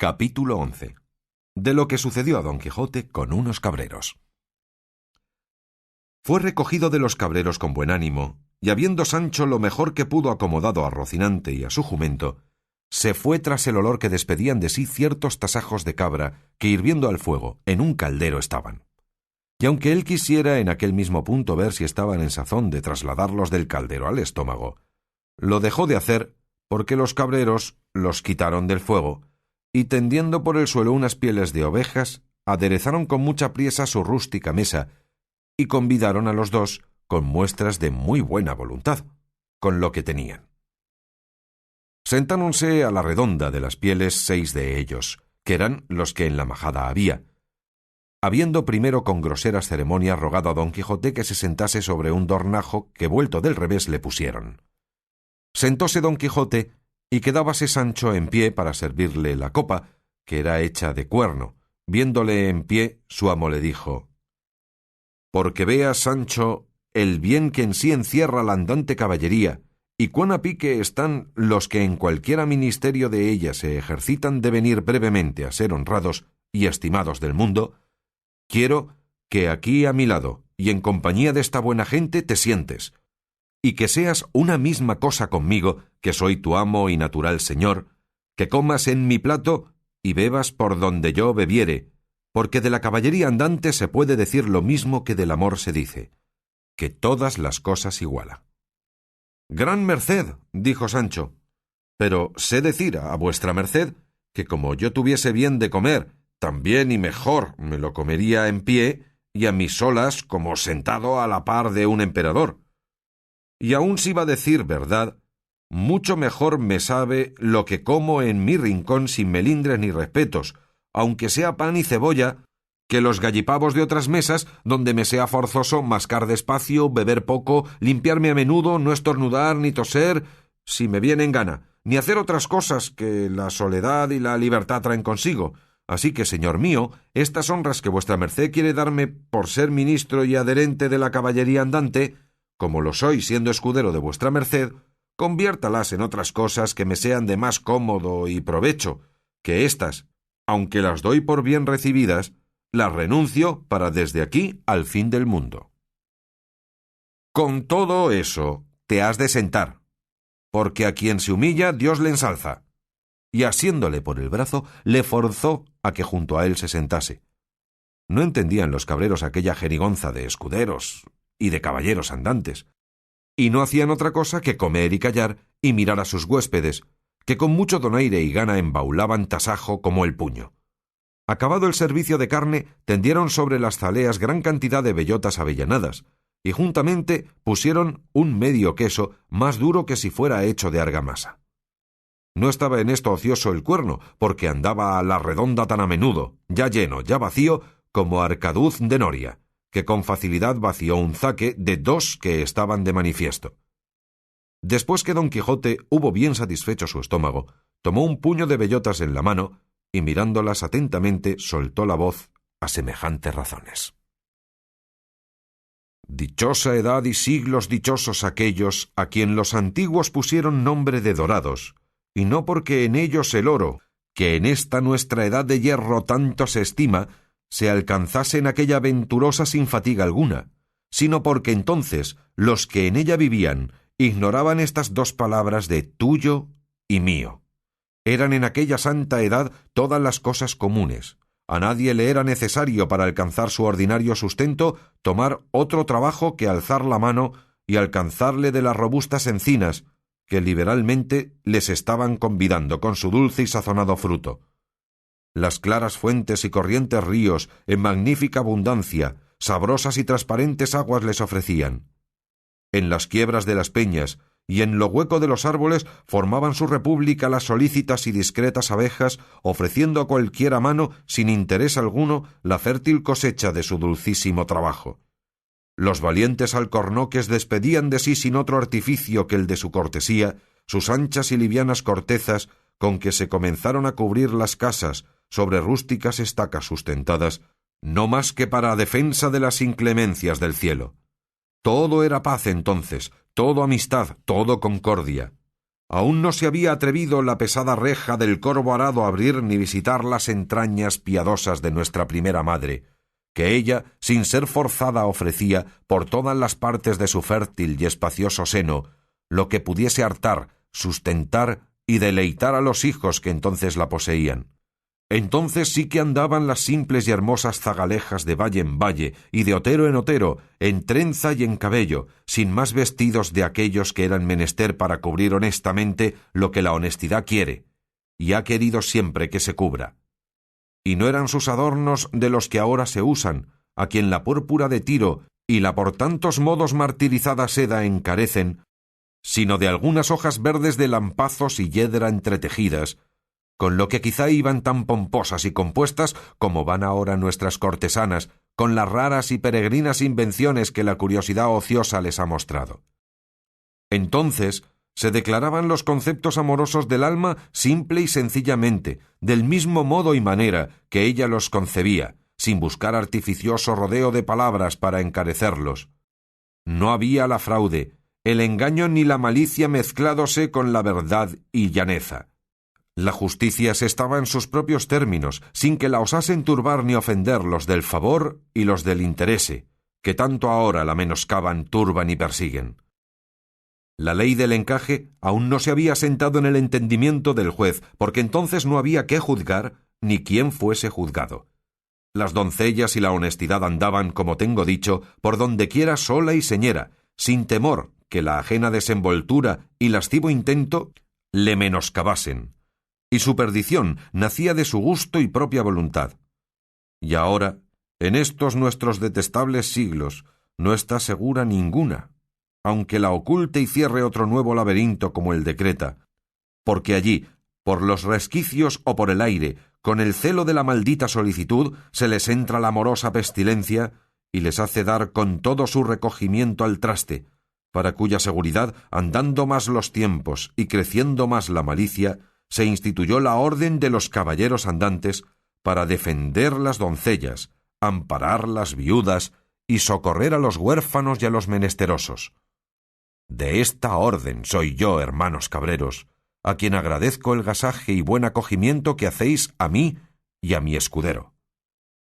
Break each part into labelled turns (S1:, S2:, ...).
S1: Capítulo 11. De lo que sucedió a Don Quijote con unos cabreros. Fue recogido de los cabreros con buen ánimo, y habiendo Sancho lo mejor que pudo acomodado a Rocinante y a su jumento, se fue tras el olor que despedían de sí ciertos tasajos de cabra que hirviendo al fuego en un caldero estaban. Y aunque él quisiera en aquel mismo punto ver si estaban en sazón de trasladarlos del caldero al estómago, lo dejó de hacer porque los cabreros los quitaron del fuego, y tendiendo por el suelo unas pieles de ovejas, aderezaron con mucha priesa su rústica mesa, y convidaron a los dos con muestras de muy buena voluntad, con lo que tenían. Sentáronse a la redonda de las pieles 6 de ellos, que eran los que en la majada había, habiendo primero con groseras ceremonias rogado a Don Quijote que se sentase sobre un dornajo que vuelto del revés le pusieron. Sentóse Don Quijote, y quedábase Sancho en pie para servirle la copa, que era hecha de cuerno. Viéndole en pie, su amo le dijo: «Porque veas, Sancho, el bien que en sí encierra la andante caballería, y cuán a pique están los que en cualquiera ministerio de ella se ejercitan de venir brevemente a ser honrados y estimados del mundo, quiero que aquí a mi lado, y en compañía de esta buena gente, te sientes, y que seas una misma cosa conmigo, que soy tu amo y natural señor, que comas en mi plato y bebas por donde yo bebiere, porque de la caballería andante se puede decir lo mismo que del amor se dice, que todas las cosas iguala». «Gran merced», dijo Sancho, «pero sé decir a vuestra merced que como yo tuviese bien de comer, también y mejor me lo comería en pie y a mis solas como sentado a la par de un emperador. Y aun si va a decir verdad, mucho mejor me sabe lo que como en mi rincón sin melindres ni respetos, aunque sea pan y cebolla, que los gallipavos de otras mesas, donde me sea forzoso mascar despacio, beber poco, limpiarme a menudo, no estornudar ni toser, si me viene en gana, ni hacer otras cosas que la soledad y la libertad traen consigo. Así que, señor mío, estas honras que vuestra merced quiere darme por ser ministro y adherente de la caballería andante, como lo soy siendo escudero de vuestra merced, conviértalas en otras cosas que me sean de más cómodo y provecho, que éstas, aunque las doy por bien recibidas, las renuncio para desde aquí al fin del mundo. Con todo eso te has de sentar, porque a quien se humilla Dios le ensalza». Y asiéndole por el brazo, le forzó a que junto a él se sentase. No entendían los cabreros aquella jerigonza de escuderos y de caballeros andantes, y no hacían otra cosa que comer y callar y mirar a sus huéspedes, que con mucho donaire y gana embaulaban tasajo como el puño. Acabado el servicio de carne, tendieron sobre las zaleas gran cantidad de bellotas avellanadas, y juntamente pusieron un medio queso más duro que si fuera hecho de argamasa. No estaba en esto ocioso el cuerno, porque andaba a la redonda tan a menudo, ya lleno, ya vacío, como arcaduz de noria, que con facilidad vació un zaque de 2 que estaban de manifiesto. Después que Don Quijote hubo bien satisfecho su estómago, tomó un puño de bellotas en la mano, y mirándolas atentamente soltó la voz a semejantes razones: «Dichosa edad y siglos dichosos aquellos a quien los antiguos pusieron nombre de dorados, y no porque en ellos el oro, que en esta nuestra edad de hierro tanto se estima, se alcanzase en aquella venturosa sin fatiga alguna, sino porque entonces los que en ella vivían ignoraban estas 2 palabras de tuyo y mío. Eran en aquella santa edad todas las cosas comunes. A nadie le era necesario para alcanzar su ordinario sustento tomar otro trabajo que alzar la mano y alcanzarle de las robustas encinas, que liberalmente les estaban convidando con su dulce y sazonado fruto. Las claras fuentes y corrientes ríos, en magnífica abundancia, sabrosas y transparentes aguas les ofrecían. En las quiebras de las peñas y en lo hueco de los árboles formaban su república las solícitas y discretas abejas, ofreciendo a cualquiera mano, sin interés alguno, la fértil cosecha de su dulcísimo trabajo. Los valientes alcornoques despedían de sí sin otro artificio que el de su cortesía, sus anchas y livianas cortezas, con que se comenzaron a cubrir las casas sobre rústicas estacas sustentadas, no más que para defensa de las inclemencias del cielo. Todo era paz entonces, todo amistad, todo concordia. Aún no se había atrevido la pesada reja del corvo arado a abrir ni visitar las entrañas piadosas de nuestra primera madre, que ella, sin ser forzada, ofrecía por todas las partes de su fértil y espacioso seno, lo que pudiese hartar, sustentar y deleitar a los hijos que entonces la poseían. Entonces sí que andaban las simples y hermosas zagalejas de valle en valle y de otero en otero, en trenza y en cabello, sin más vestidos de aquellos que eran menester para cubrir honestamente lo que la honestidad quiere, y ha querido siempre que se cubra. Y no eran sus adornos de los que ahora se usan, a quien la púrpura de Tiro y la por tantos modos martirizada seda encarecen, sino de algunas hojas verdes de lampazos y yedra entretejidas, con lo que quizá iban tan pomposas y compuestas como van ahora nuestras cortesanas, con las raras y peregrinas invenciones que la curiosidad ociosa les ha mostrado. Entonces se declaraban los conceptos amorosos del alma simple y sencillamente, del mismo modo y manera que ella los concebía, sin buscar artificioso rodeo de palabras para encarecerlos. No había la fraude, el engaño ni la malicia mezcládose con la verdad y llaneza. La justicia se estaba en sus propios términos, sin que la osasen turbar ni ofender los del favor y los del interese, que tanto ahora la menoscaban, turban y persiguen. La ley del encaje aún no se había sentado en el entendimiento del juez, porque entonces no había qué juzgar ni quién fuese juzgado. Las doncellas y la honestidad andaban, como tengo dicho, por donde quiera sola y señera, sin temor que la ajena desenvoltura y lascivo intento le menoscabasen, y su perdición nacía de su gusto y propia voluntad. Y ahora, en estos nuestros detestables siglos, no está segura ninguna, aunque la oculte y cierre otro nuevo laberinto como el de Creta, porque allí, por los resquicios o por el aire, con el celo de la maldita solicitud, se les entra la amorosa pestilencia y les hace dar con todo su recogimiento al traste, para cuya seguridad, andando más los tiempos y creciendo más la malicia, se instituyó la orden de los caballeros andantes para defender las doncellas, amparar las viudas y socorrer a los huérfanos y a los menesterosos. De esta orden soy yo, hermanos cabreros, a quien agradezco el gasaje y buen acogimiento que hacéis a mí y a mi escudero,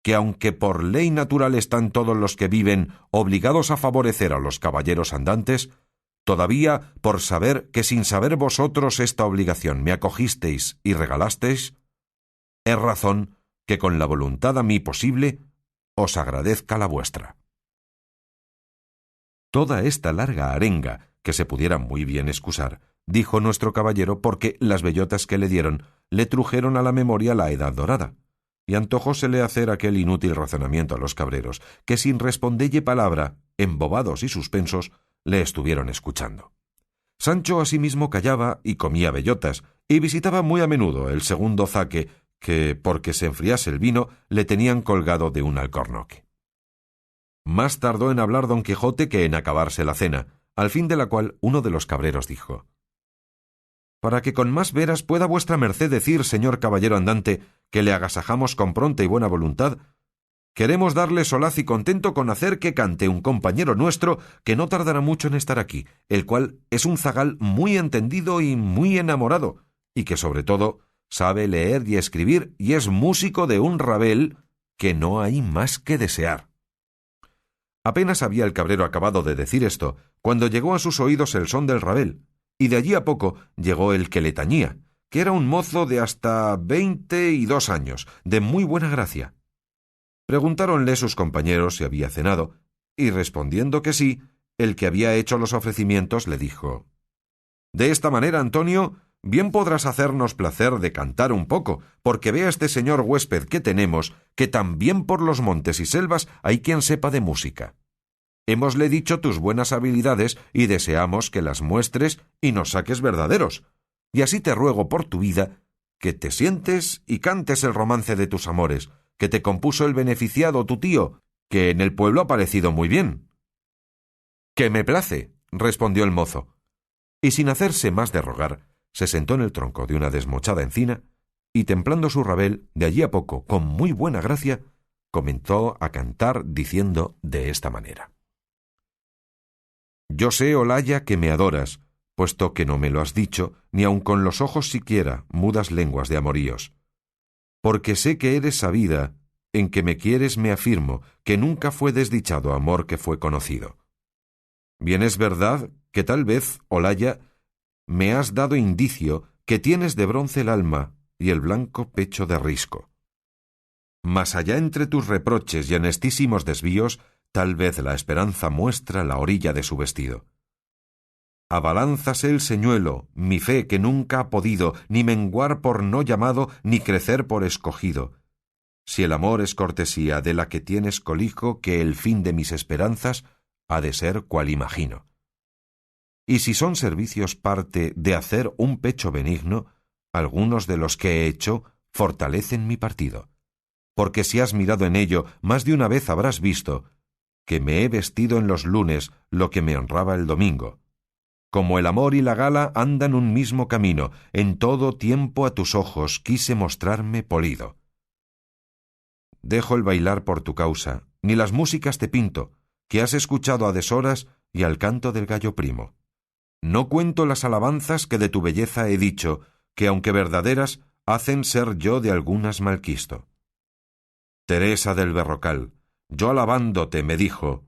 S1: que aunque por ley natural están todos los que viven obligados a favorecer a los caballeros andantes, todavía, por saber que sin saber vosotros esta obligación me acogisteis y regalasteis, es razón que con la voluntad a mí posible os agradezca la vuestra. Toda esta larga arenga, que se pudiera muy bien excusar, dijo nuestro caballero porque las bellotas que le dieron le trujeron a la memoria la edad dorada, y antojósele hacer aquel inútil razonamiento a los cabreros, que sin respondelle palabra, embobados y suspensos, le estuvieron escuchando. Sancho asimismo callaba y comía bellotas, y visitaba muy a menudo el segundo zaque que, porque se enfriase el vino, le tenían colgado de un alcornoque. Más tardó en hablar don Quijote que en acabarse la cena, al fin de la cual uno de los cabreros dijo: «Para que con más veras pueda vuestra merced decir, señor caballero andante, que le agasajamos con pronta y buena voluntad, queremos darle solaz y contento con hacer que cante un compañero nuestro que no tardará mucho en estar aquí, el cual es un zagal muy entendido y muy enamorado, y que sobre todo sabe leer y escribir y es músico de un rabel que no hay más que desear». Apenas había el cabrero acabado de decir esto, cuando llegó a sus oídos el son del rabel, y de allí a poco llegó el que le tañía, que era un mozo de hasta 22 años, de muy buena gracia. Preguntáronle sus compañeros si había cenado, y respondiendo que sí, el que había hecho los ofrecimientos le dijo: «De esta manera, Antonio, bien podrás hacernos placer de cantar un poco, porque vea este señor huésped que tenemos, que también por los montes y selvas hay quien sepa de música. Hémosle dicho tus buenas habilidades y deseamos que las muestres y nos saques verdaderos, y así te ruego por tu vida que te sientes y cantes el romance de tus amores, que te compuso el beneficiado tu tío, que en el pueblo ha parecido muy bien». «Que me place», respondió el mozo, y sin hacerse más de rogar, se sentó en el tronco de una desmochada encina y, templando su rabel, de allí a poco, con muy buena gracia, comenzó a cantar diciendo de esta manera: «Yo sé, Olaya, que me adoras, puesto que no me lo has dicho, ni aun con los ojos siquiera, mudas lenguas de amoríos. Porque sé que eres sabida, en que me quieres me afirmo, que nunca fue desdichado amor que fue conocido. Bien es verdad que tal vez, Olalla, me has dado indicio que tienes de bronce el alma y el blanco pecho de risco. Mas allá entre tus reproches y honestísimos desvíos, tal vez la esperanza muestra la orilla de su vestido. Abalánzase el señuelo, mi fe que nunca ha podido ni menguar por no llamado, ni crecer por escogido. Si el amor es cortesía de la que tienes colijo, que el fin de mis esperanzas ha de ser cual imagino. Y si son servicios parte de hacer un pecho benigno, algunos de los que he hecho fortalecen mi partido. Porque si has mirado en ello, más de una vez habrás visto que me he vestido en los lunes lo que me honraba el domingo. Como el amor y la gala andan un mismo camino, en todo tiempo a tus ojos quise mostrarme polido. Dejo el bailar por tu causa, ni las músicas te pinto, que has escuchado a deshoras y al canto del gallo primo. No cuento las alabanzas que de tu belleza he dicho, que aunque verdaderas, hacen ser yo de algunas malquisto. Teresa del Berrocal, yo alabándote, me dijo,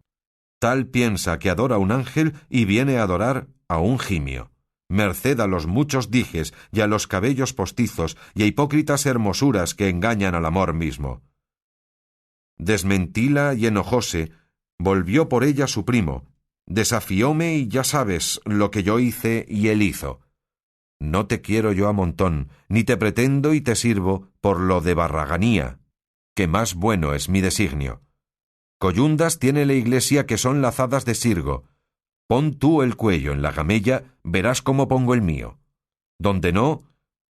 S1: tal piensa que adora un ángel y viene a adorar a un gimio. Merced a los muchos dijes y a los cabellos postizos y a hipócritas hermosuras que engañan al amor mismo. Desmentíla y enojóse, volvió por ella su primo, desafióme y ya sabes lo que yo hice y él hizo. No te quiero yo a montón, ni te pretendo y te sirvo por lo de barraganía, que más bueno es mi designio. Coyundas tiene la iglesia que son lazadas de sirgo. Pon tú el cuello en la gamella, verás cómo pongo el mío. Donde no,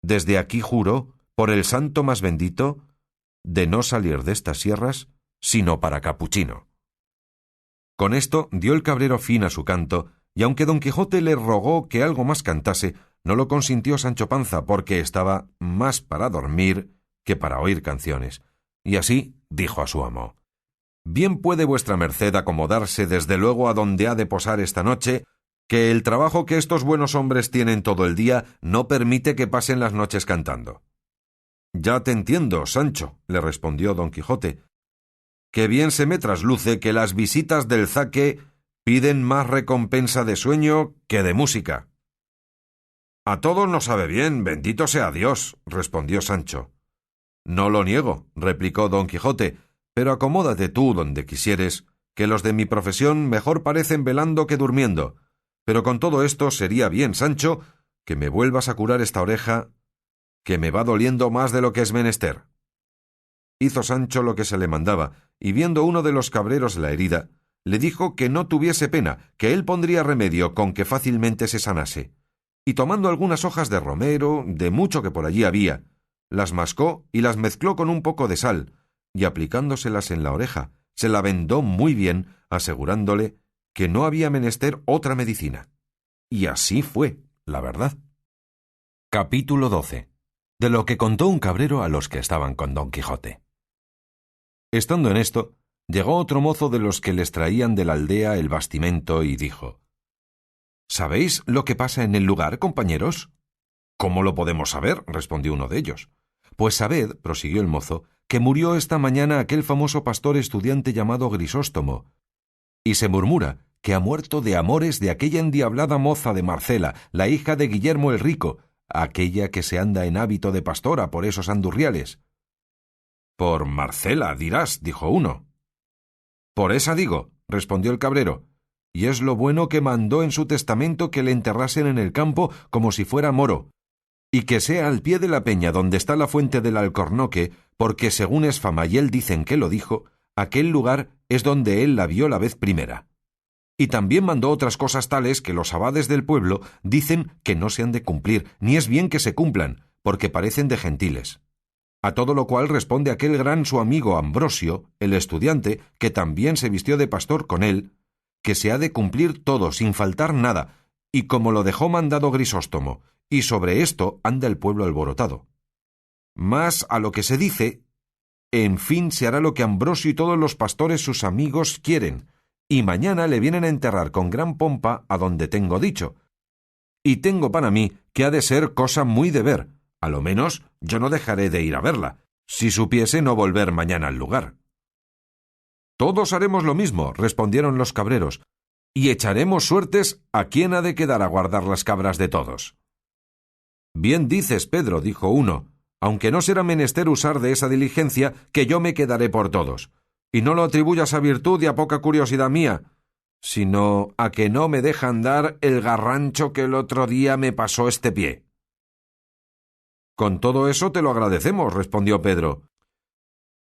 S1: desde aquí juro, por el santo más bendito, de no salir de estas sierras, sino para capuchino. Con esto dio el cabrero fin a su canto, y aunque don Quijote le rogó que algo más cantase, no lo consintió Sancho Panza, porque estaba más para dormir que para oír canciones. Y así dijo a su amo: Bien puede vuestra merced acomodarse desde luego a donde ha de posar esta noche, que el trabajo que estos buenos hombres tienen todo el día no permite que pasen las noches cantando. Ya te entiendo, Sancho, le respondió don Quijote, que bien se me trasluce que las visitas del zaque piden más recompensa de sueño que de música. A todos nos sabe bien, bendito sea Dios, respondió Sancho. No lo niego, replicó don Quijote, pero acomódate tú donde quisieres, que los de mi profesión mejor parecen velando que durmiendo. Pero con todo esto sería bien, Sancho, que me vuelvas a curar esta oreja, que me va doliendo más de lo que es menester. Hizo Sancho lo que se le mandaba, y viendo uno de los cabreros la herida, le dijo que no tuviese pena, que él pondría remedio con que fácilmente se sanase. Y tomando algunas hojas de romero, de mucho que por allí había, las mascó y las mezcló con un poco de sal, y aplicándoselas en la oreja, se la vendó muy bien, asegurándole que no había menester otra medicina. Y así fue, la verdad. Capítulo 12. De lo que contó un cabrero a los que estaban con don Quijote. Estando en esto, llegó otro mozo de los que les traían de la aldea el bastimento y dijo: ¿Sabéis lo que pasa en el lugar, compañeros? ¿Cómo lo podemos saber?, respondió uno de ellos. Pues sabed, prosiguió el mozo, que murió esta mañana aquel famoso pastor estudiante llamado Grisóstomo, y se murmura que ha muerto de amores de aquella endiablada moza de Marcela, la hija de Guillermo el Rico, aquella que se anda en hábito de pastora por esos andurriales. Por Marcela, dirás, dijo uno. Por esa digo, respondió el cabrero, y es lo bueno que mandó en su testamento que le enterrasen en el campo como si fuera moro, y que sea al pie de la peña donde está la fuente del Alcornoque, porque según es fama y él dicen que lo dijo, aquel lugar es donde él la vio la vez primera. Y también mandó otras cosas tales que los abades del pueblo dicen que no se han de cumplir, ni es bien que se cumplan, porque parecen de gentiles. A todo lo cual responde aquel gran su amigo Ambrosio, el estudiante, que también se vistió de pastor con él, que se ha de cumplir todo sin faltar nada, y como lo dejó mandado Grisóstomo, y sobre esto anda el pueblo alborotado. Mas a lo que se dice, en fin se hará lo que Ambrosio y todos los pastores sus amigos quieren, y mañana le vienen a enterrar con gran pompa a donde tengo dicho, y tengo para mí que ha de ser cosa muy de ver. A lo menos yo no dejaré de ir a verla, si supiese no volver mañana al lugar. Todos haremos lo mismo, respondieron los cabreros, y echaremos suertes a quién ha de quedar a guardar las cabras de todos. Bien dices, Pedro, dijo uno, aunque no será menester usar de esa diligencia, que yo me quedaré por todos. Y no lo atribuyas a virtud y a poca curiosidad mía, sino a que no me dejan dar el garrancho que el otro día me pasó este pie. Con todo eso te lo agradecemos, respondió Pedro.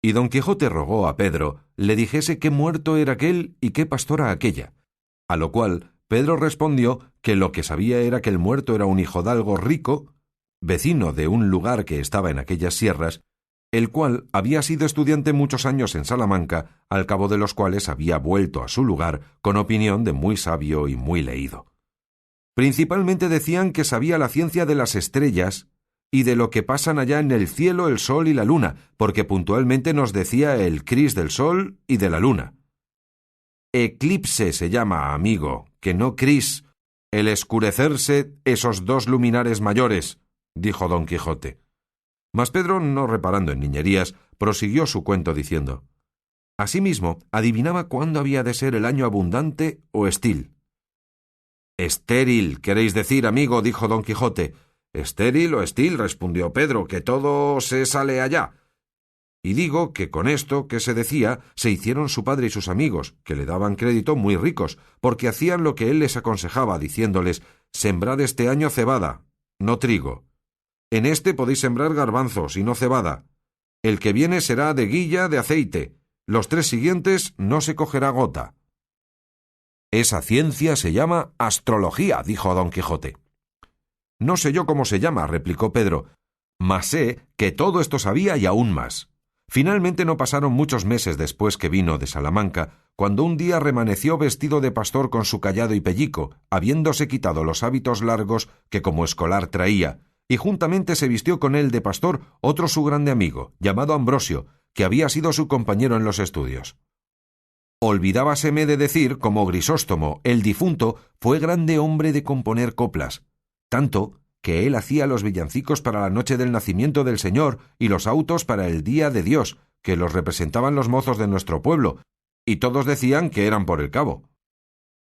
S1: Y don Quijote rogó a Pedro le dijese qué muerto era aquel y qué pastora aquella, a lo cual Pedro respondió que lo que sabía era que el muerto era un hijodalgo rico, vecino de un lugar que estaba en aquellas sierras, el cual había sido estudiante muchos años en Salamanca, al cabo de los cuales había vuelto a su lugar con opinión de muy sabio y muy leído. Principalmente decían que sabía la ciencia de las estrellas y de lo que pasan allá en el cielo el sol y la luna, porque puntualmente nos decía el cris del sol y de la luna. Eclipse se llama, amigo, que no cris, el escurecerse esos dos luminares mayores, dijo don Quijote. Mas Pedro, no reparando en niñerías, prosiguió su cuento diciendo: asimismo, adivinaba cuándo había de ser el año abundante o estil. Estéril, queréis decir, amigo, dijo don Quijote. Estéril o estil, respondió Pedro, que todo se sale allá. Y digo que con esto que se decía se hicieron su padre y sus amigos, que le daban crédito, muy ricos, porque hacían lo que él les aconsejaba, diciéndoles: sembrad este año cebada, no trigo. En este podéis sembrar garbanzos y no cebada. El que viene será de guilla de aceite. Los 3 siguientes no se cogerá gota. Esa ciencia se llama astrología, dijo don Quijote. No sé yo cómo se llama, replicó Pedro, mas sé que todo esto sabía y aún más. Finalmente no pasaron muchos meses después que vino de Salamanca, cuando un día remaneció vestido de pastor con su cayado y pellico, habiéndose quitado los hábitos largos que como escolar traía, y juntamente se vistió con él de pastor otro su grande amigo, llamado Ambrosio, que había sido su compañero en los estudios. Olvidábaseme de decir como Grisóstomo, el difunto, fue grande hombre de componer coplas, tanto que él hacía los villancicos para la noche del nacimiento del Señor y los autos para el día de Dios, que los representaban los mozos de nuestro pueblo, y todos decían que eran por el cabo.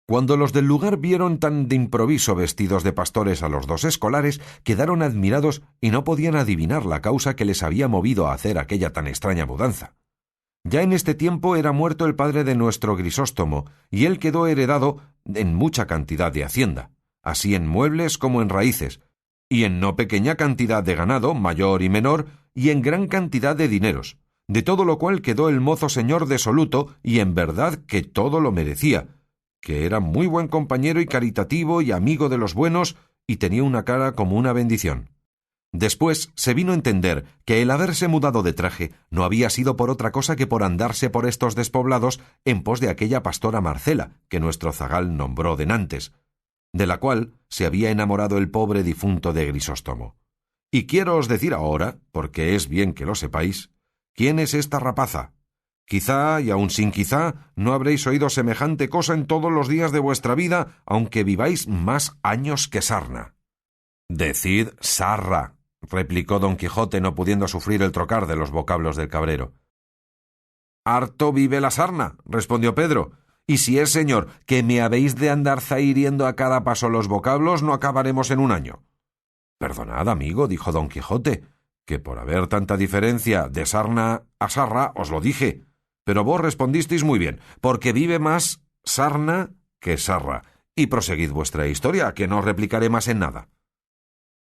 S1: Cuando los del lugar vieron tan de improviso vestidos de pastores a los 2 escolares, quedaron admirados y no podían adivinar la causa que les había movido a hacer aquella tan extraña mudanza. Ya en este tiempo era muerto el padre de nuestro Grisóstomo, y él quedó heredado en mucha cantidad de hacienda, así en muebles como en raíces, y en no pequeña cantidad de ganado, mayor y menor, y en gran cantidad de dineros, de todo lo cual quedó el mozo señor desoluto, y en verdad que todo lo merecía, que era muy buen compañero y caritativo y amigo de los buenos, y tenía una cara como una bendición. Después se vino a entender que el haberse mudado de traje no había sido por otra cosa que por andarse por estos despoblados en pos de aquella pastora Marcela, que nuestro zagal nombró denantes, de la cual se había enamorado el pobre difunto de Grisóstomo. Y quiero os decir ahora, porque es bien que lo sepáis, quién es esta rapaza. Quizá, y aun sin quizá, no habréis oído semejante cosa en todos los días de vuestra vida, aunque viváis más años que sarna. Decid sarra, replicó don Quijote, no pudiendo sufrir el trocar de los vocablos del cabrero. Harto vive la sarna, respondió Pedro, y si es, señor, que me habéis de andar zahiriendo a cada paso los vocablos, no acabaremos en un año. Perdonad, amigo, dijo don Quijote, que por haber tanta diferencia de sarna a sarra os lo dije, pero vos respondisteis muy bien, porque vive más sarna que sarra, y proseguid vuestra historia, que no replicaré más en nada.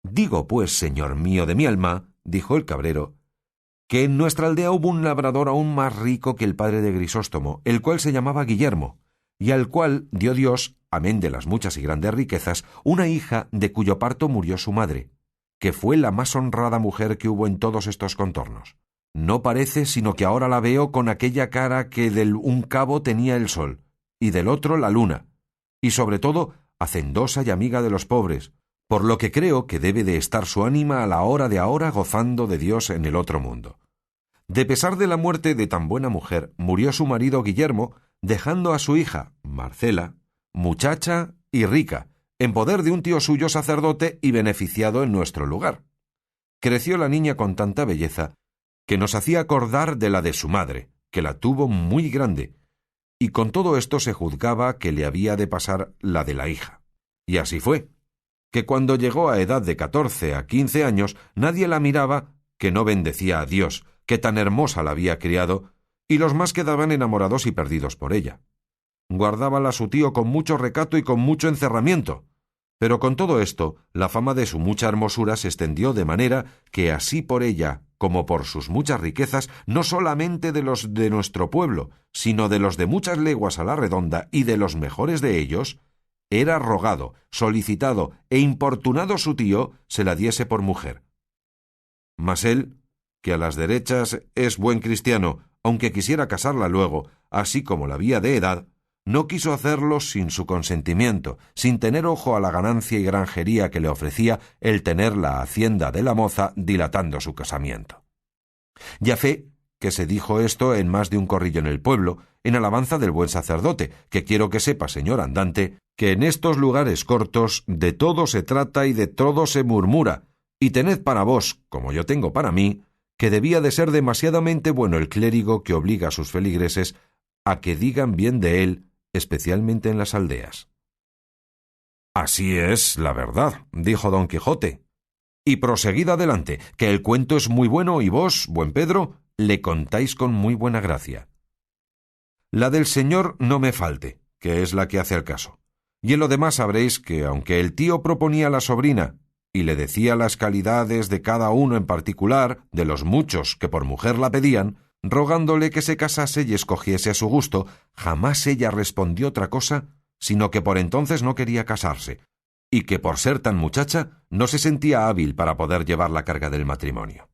S1: Digo, pues, señor mío de mi alma, dijo el cabrero, que en nuestra aldea hubo un labrador aún más rico que el padre de Grisóstomo, el cual se llamaba Guillermo, y al cual dio Dios, amén de las muchas y grandes riquezas, una hija de cuyo parto murió su madre, que fue la más honrada mujer que hubo en todos estos contornos. No parece sino que ahora la veo con aquella cara que del un cabo tenía el sol, y del otro la luna, y sobre todo hacendosa y amiga de los pobres, por lo que creo que debe de estar su ánima a la hora de ahora gozando de Dios en el otro mundo. De pesar de la muerte de tan buena mujer, murió su marido Guillermo, dejando a su hija, Marcela, muchacha y rica, en poder de un tío suyo sacerdote y beneficiado en nuestro lugar. Creció la niña con tanta belleza que nos hacía acordar de la de su madre, que la tuvo muy grande, y con todo esto se juzgaba que le había de pasar la de la hija. Y así fue, que cuando llegó a edad de 14 a 15 años, nadie la miraba que no bendecía a Dios, que tan hermosa la había criado, y los más quedaban enamorados y perdidos por ella. Guardábala su tío con mucho recato y con mucho encerramiento, pero con todo esto, la fama de su mucha hermosura se extendió de manera que así por ella como por sus muchas riquezas, no solamente de los de nuestro pueblo, sino de los de muchas leguas a la redonda y de los mejores de ellos, era rogado, solicitado e importunado su tío se la diese por mujer. Mas él, que a las derechas es buen cristiano, aunque quisiera casarla luego, así como la había de edad, no quiso hacerlo sin su consentimiento, sin tener ojo a la ganancia y granjería que le ofrecía el tener la hacienda de la moza dilatando su casamiento. Ya fe que se dijo esto en más de un corrillo en el pueblo, en alabanza del buen sacerdote, que quiero que sepa, señor andante, que en estos lugares cortos de todo se trata y de todo se murmura, y tened para vos, como yo tengo para mí, que debía de ser demasiadamente bueno el clérigo que obliga a sus feligreses a que digan bien de él, especialmente en las aldeas. Así es la verdad, dijo don Quijote, y proseguid adelante, que el cuento es muy bueno y vos, buen Pedro, le contáis con muy buena gracia. La del señor no me falte, que es la que hace al caso, y en lo demás sabréis que, aunque el tío proponía a la sobrina y le decía las calidades de cada uno en particular, de los muchos que por mujer la pedían, rogándole que se casase y escogiese a su gusto, jamás ella respondió otra cosa, sino que por entonces no quería casarse, y que por ser tan muchacha no se sentía hábil para poder llevar la carga del matrimonio.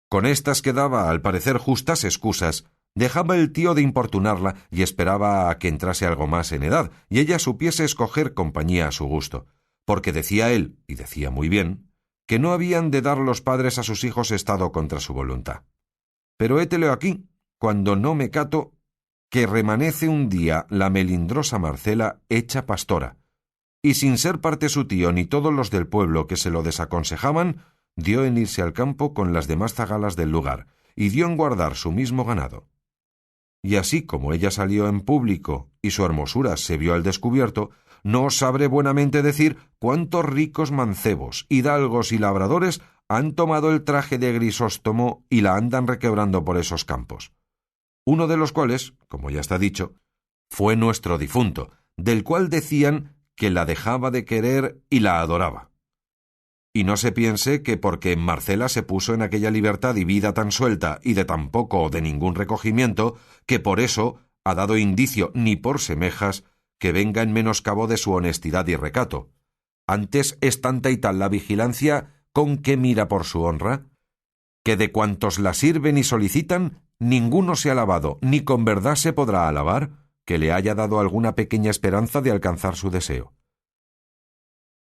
S1: Con estas que daba, al parecer, justas excusas, dejaba el tío de importunarla y esperaba a que entrase algo más en edad, y ella supiese escoger compañía a su gusto, porque decía él, y decía muy bien, que no habían de dar los padres a sus hijos estado contra su voluntad. Pero hételo aquí, cuando no me cato, que remanece un día la melindrosa Marcela hecha pastora, y sin ser parte su tío ni todos los del pueblo que se lo desaconsejaban, dio en irse al campo con las demás zagalas del lugar, y dio en guardar su mismo ganado. Y así como ella salió en público y su hermosura se vio al descubierto, no os sabré buenamente decir cuántos ricos mancebos, hidalgos y labradores han tomado el traje de Grisóstomo y la andan requebrando por esos campos. Uno de los cuales, como ya está dicho, fue nuestro difunto, del cual decían que la dejaba de querer y la adoraba. Y no se piense que porque Marcela se puso en aquella libertad y vida tan suelta y de tan poco o de ningún recogimiento, que por eso ha dado indicio ni por semejas que venga en menoscabo de su honestidad y recato. Antes es tanta y tal la vigilancia con que mira por su honra, que de cuantos la sirven y solicitan, ninguno se ha alabado, ni con verdad se podrá alabar, que le haya dado alguna pequeña esperanza de alcanzar su deseo.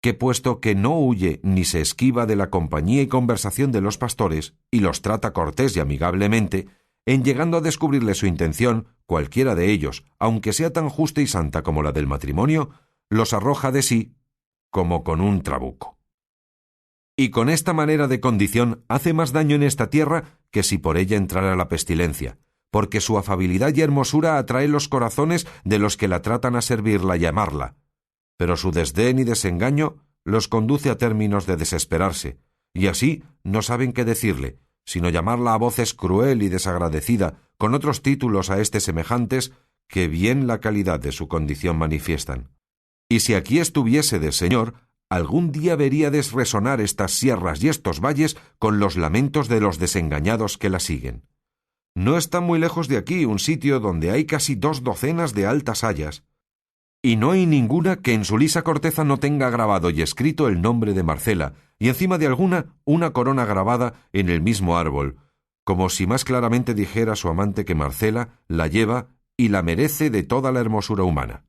S1: Que puesto que no huye ni se esquiva de la compañía y conversación de los pastores, y los trata cortés y amigablemente, en llegando a descubrirle su intención, cualquiera de ellos, aunque sea tan justa y santa como la del matrimonio, los arroja de sí como con un trabuco. Y con esta manera de condición hace más daño en esta tierra que si por ella entrara la pestilencia, porque su afabilidad y hermosura atrae los corazones de los que la tratan a servirla y amarla, pero su desdén y desengaño los conduce a términos de desesperarse, y así no saben qué decirle, sino llamarla a voces cruel y desagradecida, con otros títulos a este semejantes que bien la calidad de su condición manifiestan. Y si aquí estuviese de señor, algún día veríades resonar estas sierras y estos valles con los lamentos de los desengañados que la siguen. No está muy lejos de aquí un sitio donde hay casi 2 docenas de altas hayas, y no hay ninguna que en su lisa corteza no tenga grabado y escrito el nombre de Marcela, y encima de alguna una corona grabada en el mismo árbol, como si más claramente dijera su amante que Marcela la lleva y la merece de toda la hermosura humana.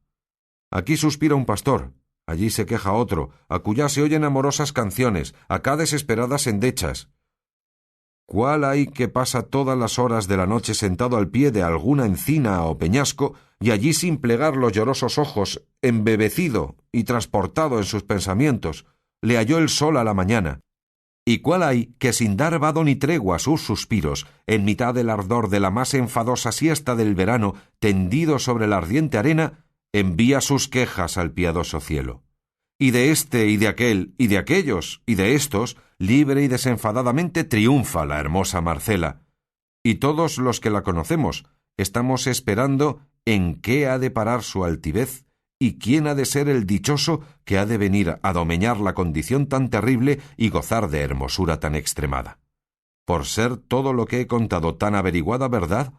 S1: Aquí suspira un pastor, allí se queja otro, acullá se oyen amorosas canciones, acá desesperadas endechas. ¿Cuál hay que pasa todas las horas de la noche sentado al pie de alguna encina o peñasco, y allí sin plegar los llorosos ojos, embebecido y transportado en sus pensamientos, le halló el sol a la mañana? ¿Y cuál hay que sin dar vado ni tregua a sus suspiros, en mitad del ardor de la más enfadosa siesta del verano, tendido sobre la ardiente arena, envía sus quejas al piadoso cielo? Y de este y de aquel y de aquellos y de estos, libre y desenfadadamente triunfa la hermosa Marcela. Y todos los que la conocemos estamos esperando en qué ha de parar su altivez y quién ha de ser el dichoso que ha de venir a domeñar la condición tan terrible y gozar de hermosura tan extremada. Por ser todo lo que he contado tan averiguada verdad,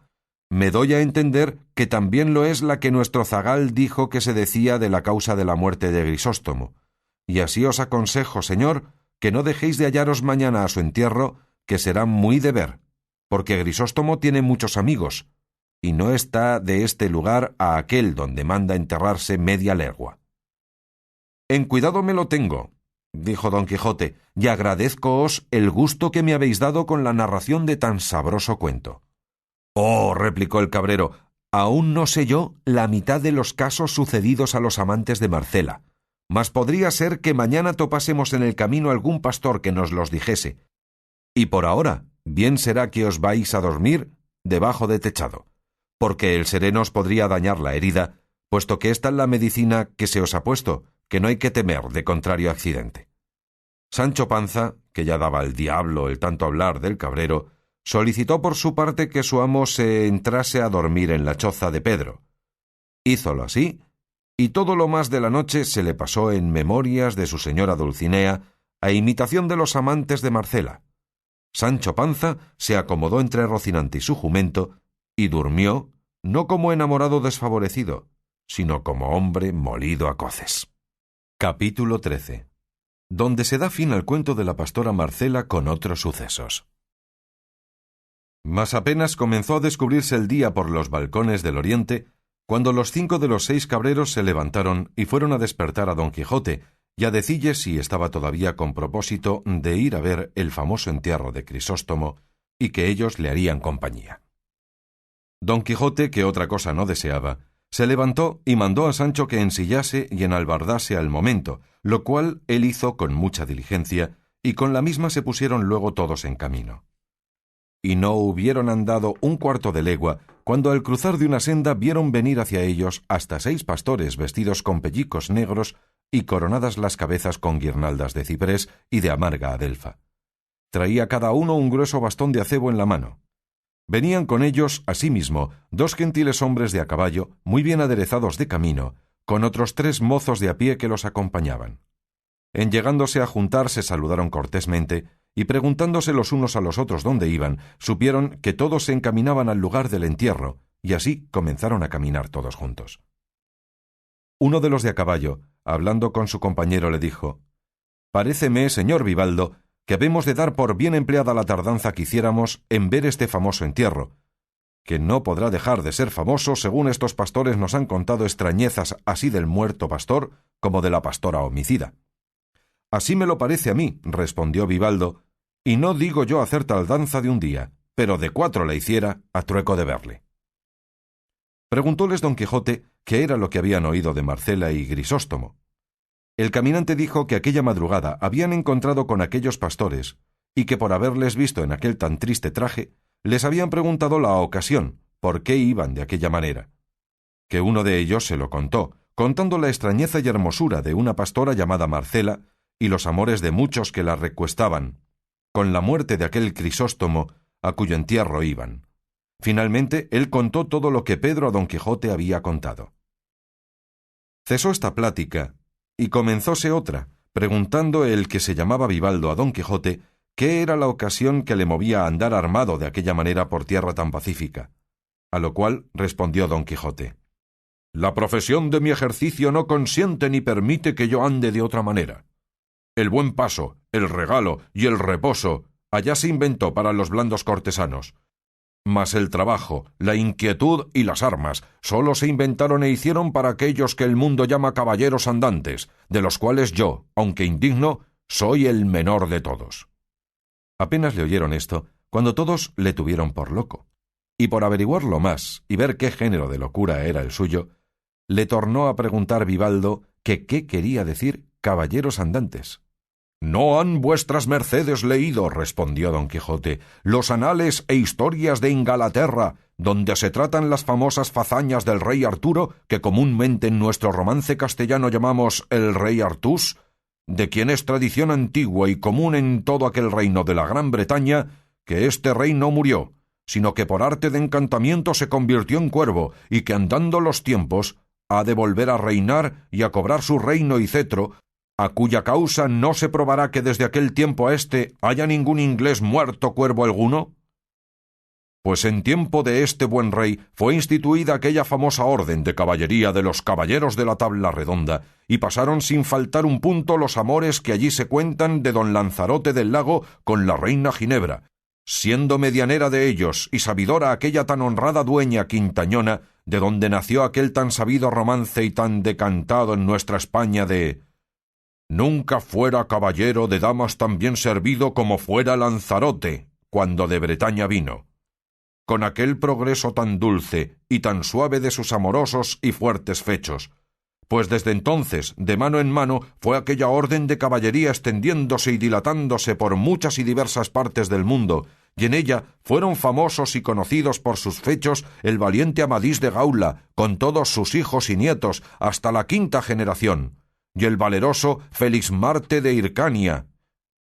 S1: me doy a entender que también lo es la que nuestro zagal dijo que se decía de la causa de la muerte de Grisóstomo. Y así os aconsejo, señor, que no dejéis de hallaros mañana a su entierro, que será muy de ver, porque Grisóstomo tiene muchos amigos, y no está de este lugar a aquel donde manda enterrarse media legua. En cuidado me lo tengo, dijo don Quijote, y agradézcoos el gusto que me habéis dado con la narración de tan sabroso cuento. Oh, replicó el cabrero, aún no sé yo la mitad de los casos sucedidos a los amantes de Marcela, mas podría ser que mañana topásemos en el camino algún pastor que nos los dijese. Y por ahora, bien será que os vais a dormir debajo de techado, porque el sereno os podría dañar la herida, puesto que esta es la medicina que se os ha puesto, que no hay que temer de contrario accidente. Sancho Panza, que ya daba al diablo el tanto hablar del cabrero, solicitó por su parte que su amo se entrase a dormir en la choza de Pedro. Hízolo así, y todo lo más de la noche se le pasó en memorias de su señora Dulcinea, a imitación de los amantes de Marcela. Sancho Panza se acomodó entre Rocinante y su jumento, y durmió, no como enamorado desfavorecido, sino como hombre molido a coces. Capítulo 13. Donde se da fin al cuento de la pastora Marcela con otros sucesos. Mas apenas comenzó a descubrirse el día por los balcones del oriente, cuando los 5 de los 6 cabreros se levantaron y fueron a despertar a don Quijote, y a decille si estaba todavía con propósito de ir a ver el famoso entierro de Crisóstomo, y que ellos le harían compañía. Don Quijote, que otra cosa no deseaba, se levantó y mandó a Sancho que ensillase y enalbardase al momento, lo cual él hizo con mucha diligencia, y con la misma se pusieron luego todos en camino. Y no hubieron andado un cuarto de legua, cuando al cruzar de una senda vieron venir hacia ellos hasta 6 pastores vestidos con pellicos negros y coronadas las cabezas con guirnaldas de ciprés y de amarga adelfa. Traía cada uno un grueso bastón de acebo en la mano. Venían con ellos, asimismo, 2 gentiles hombres de a caballo, muy bien aderezados de camino, con otros 3 mozos de a pie que los acompañaban. En llegándose a juntar se saludaron cortésmente, y preguntándose los unos a los otros dónde iban, supieron que todos se encaminaban al lugar del entierro, y así comenzaron a caminar todos juntos. Uno de los de a caballo, hablando con su compañero, le dijo: «Paréceme, señor Vivaldo, que habemos de dar por bien empleada la tardanza que hiciéramos en ver este famoso entierro, que no podrá dejar de ser famoso según estos pastores nos han contado extrañezas así del muerto pastor como de la pastora homicida». «Así me lo parece a mí», respondió Vivaldo, «y no digo yo hacer tal danza de un día, pero de 4 la hiciera a trueco de verle». Preguntóles don Quijote qué era lo que habían oído de Marcela y Grisóstomo. El caminante dijo que aquella madrugada habían encontrado con aquellos pastores, y que por haberles visto en aquel tan triste traje, les habían preguntado la ocasión, por qué iban de aquella manera. Que uno de ellos se lo contó, contando la extrañeza y hermosura de una pastora llamada Marcela, y los amores de muchos que la recuestaban, con la muerte de aquel Crisóstomo a cuyo entierro iban. Finalmente, él contó todo lo que Pedro a don Quijote había contado. Cesó esta plática, y comenzóse otra, preguntando el que se llamaba Vivaldo a don Quijote qué era la ocasión que le movía a andar armado de aquella manera por tierra tan pacífica, a lo cual respondió don Quijote: «La profesión de mi ejercicio no consiente ni permite que yo ande de otra manera. El buen paso, el regalo y el reposo allá se inventó para los blandos cortesanos. Mas el trabajo, la inquietud y las armas sólo se inventaron e hicieron para aquellos que el mundo llama caballeros andantes, de los cuales yo, aunque indigno, soy el menor de todos». Apenas le oyeron esto, cuando todos le tuvieron por loco. Y por averiguarlo más y ver qué género de locura era el suyo, le tornó a preguntar Vivaldo que qué quería decir caballeros andantes. «¿No han vuestras mercedes leído», respondió don Quijote, «los anales e historias de Ingalaterra, donde se tratan las famosas fazañas del rey Arturo, que comúnmente en nuestro romance castellano llamamos el rey Artús, de quien es tradición antigua y común en todo aquel reino de la Gran Bretaña, que este rey no murió, sino que por arte de encantamiento se convirtió en cuervo, y que andando los tiempos ha de volver a reinar y a cobrar su reino y cetro, a cuya causa no se probará que desde aquel tiempo a este haya ningún inglés muerto cuervo alguno? Pues en tiempo de este buen rey fue instituida aquella famosa orden de caballería de los caballeros de la tabla redonda, y pasaron sin faltar un punto los amores que allí se cuentan de don Lanzarote del Lago con la reina Ginebra, siendo medianera de ellos y sabidora aquella tan honrada dueña Quintañona, de donde nació aquel tan sabido romance y tan decantado en nuestra España de «Nunca fuera caballero de damas tan bien servido como fuera Lanzarote, cuando de Bretaña vino, con aquel progreso tan dulce y tan suave de sus amorosos y fuertes fechos, pues desde entonces, de mano en mano, fue aquella orden de caballería extendiéndose y dilatándose por muchas y diversas partes del mundo, y en ella fueron famosos y conocidos por sus fechos el valiente Amadís de Gaula, con todos sus hijos y nietos, hasta la quinta generación, y el valeroso Félix Marte de Hircania,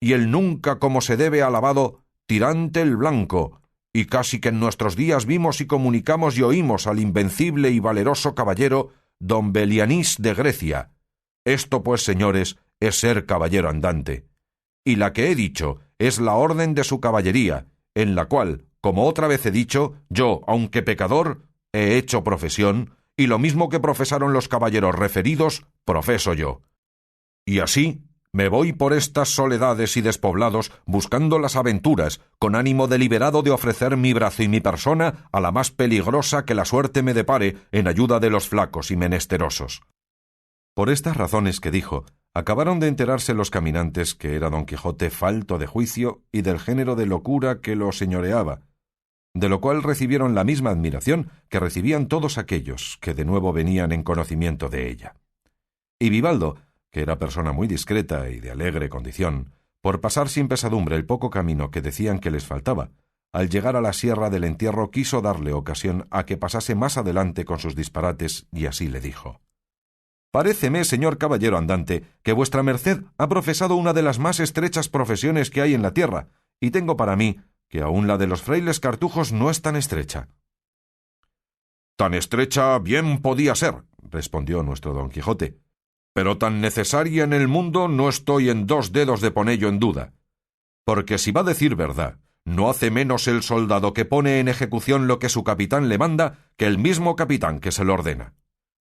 S1: y el nunca como se debe alabado Tirante el Blanco, y casi que en nuestros días vimos y comunicamos y oímos al invencible y valeroso caballero don Belianís de Grecia. Esto, pues, señores, es ser caballero andante. Y la que he dicho es la orden de su caballería, en la cual, como otra vez he dicho, yo, aunque pecador, he hecho profesión, y lo mismo que profesaron los caballeros referidos, profeso yo. Y así me voy por estas soledades y despoblados buscando las aventuras, con ánimo deliberado de ofrecer mi brazo y mi persona a la más peligrosa que la suerte me depare en ayuda de los flacos y menesterosos». Por estas razones que dijo, acabaron de enterarse los caminantes que era don Quijote falto de juicio y del género de locura que lo señoreaba, de lo cual recibieron la misma admiración que recibían todos aquellos que de nuevo venían en conocimiento de ella. Y Vivaldo, que era persona muy discreta y de alegre condición, por pasar sin pesadumbre el poco camino que decían que les faltaba, al llegar a la Sierra del Entierro quiso darle ocasión a que pasase más adelante con sus disparates, y así le dijo: «Paréceme, señor caballero andante, que vuestra merced ha profesado una de las más estrechas profesiones que hay en la tierra, y tengo para mí que aun la de los frailes cartujos no es tan estrecha». «Tan estrecha bien podía ser», respondió nuestro don Quijote, «pero tan necesaria en el mundo no estoy en 2 dedos de ponello en duda, porque si va a decir verdad, no hace menos el soldado que pone en ejecución lo que su capitán le manda que el mismo capitán que se lo ordena.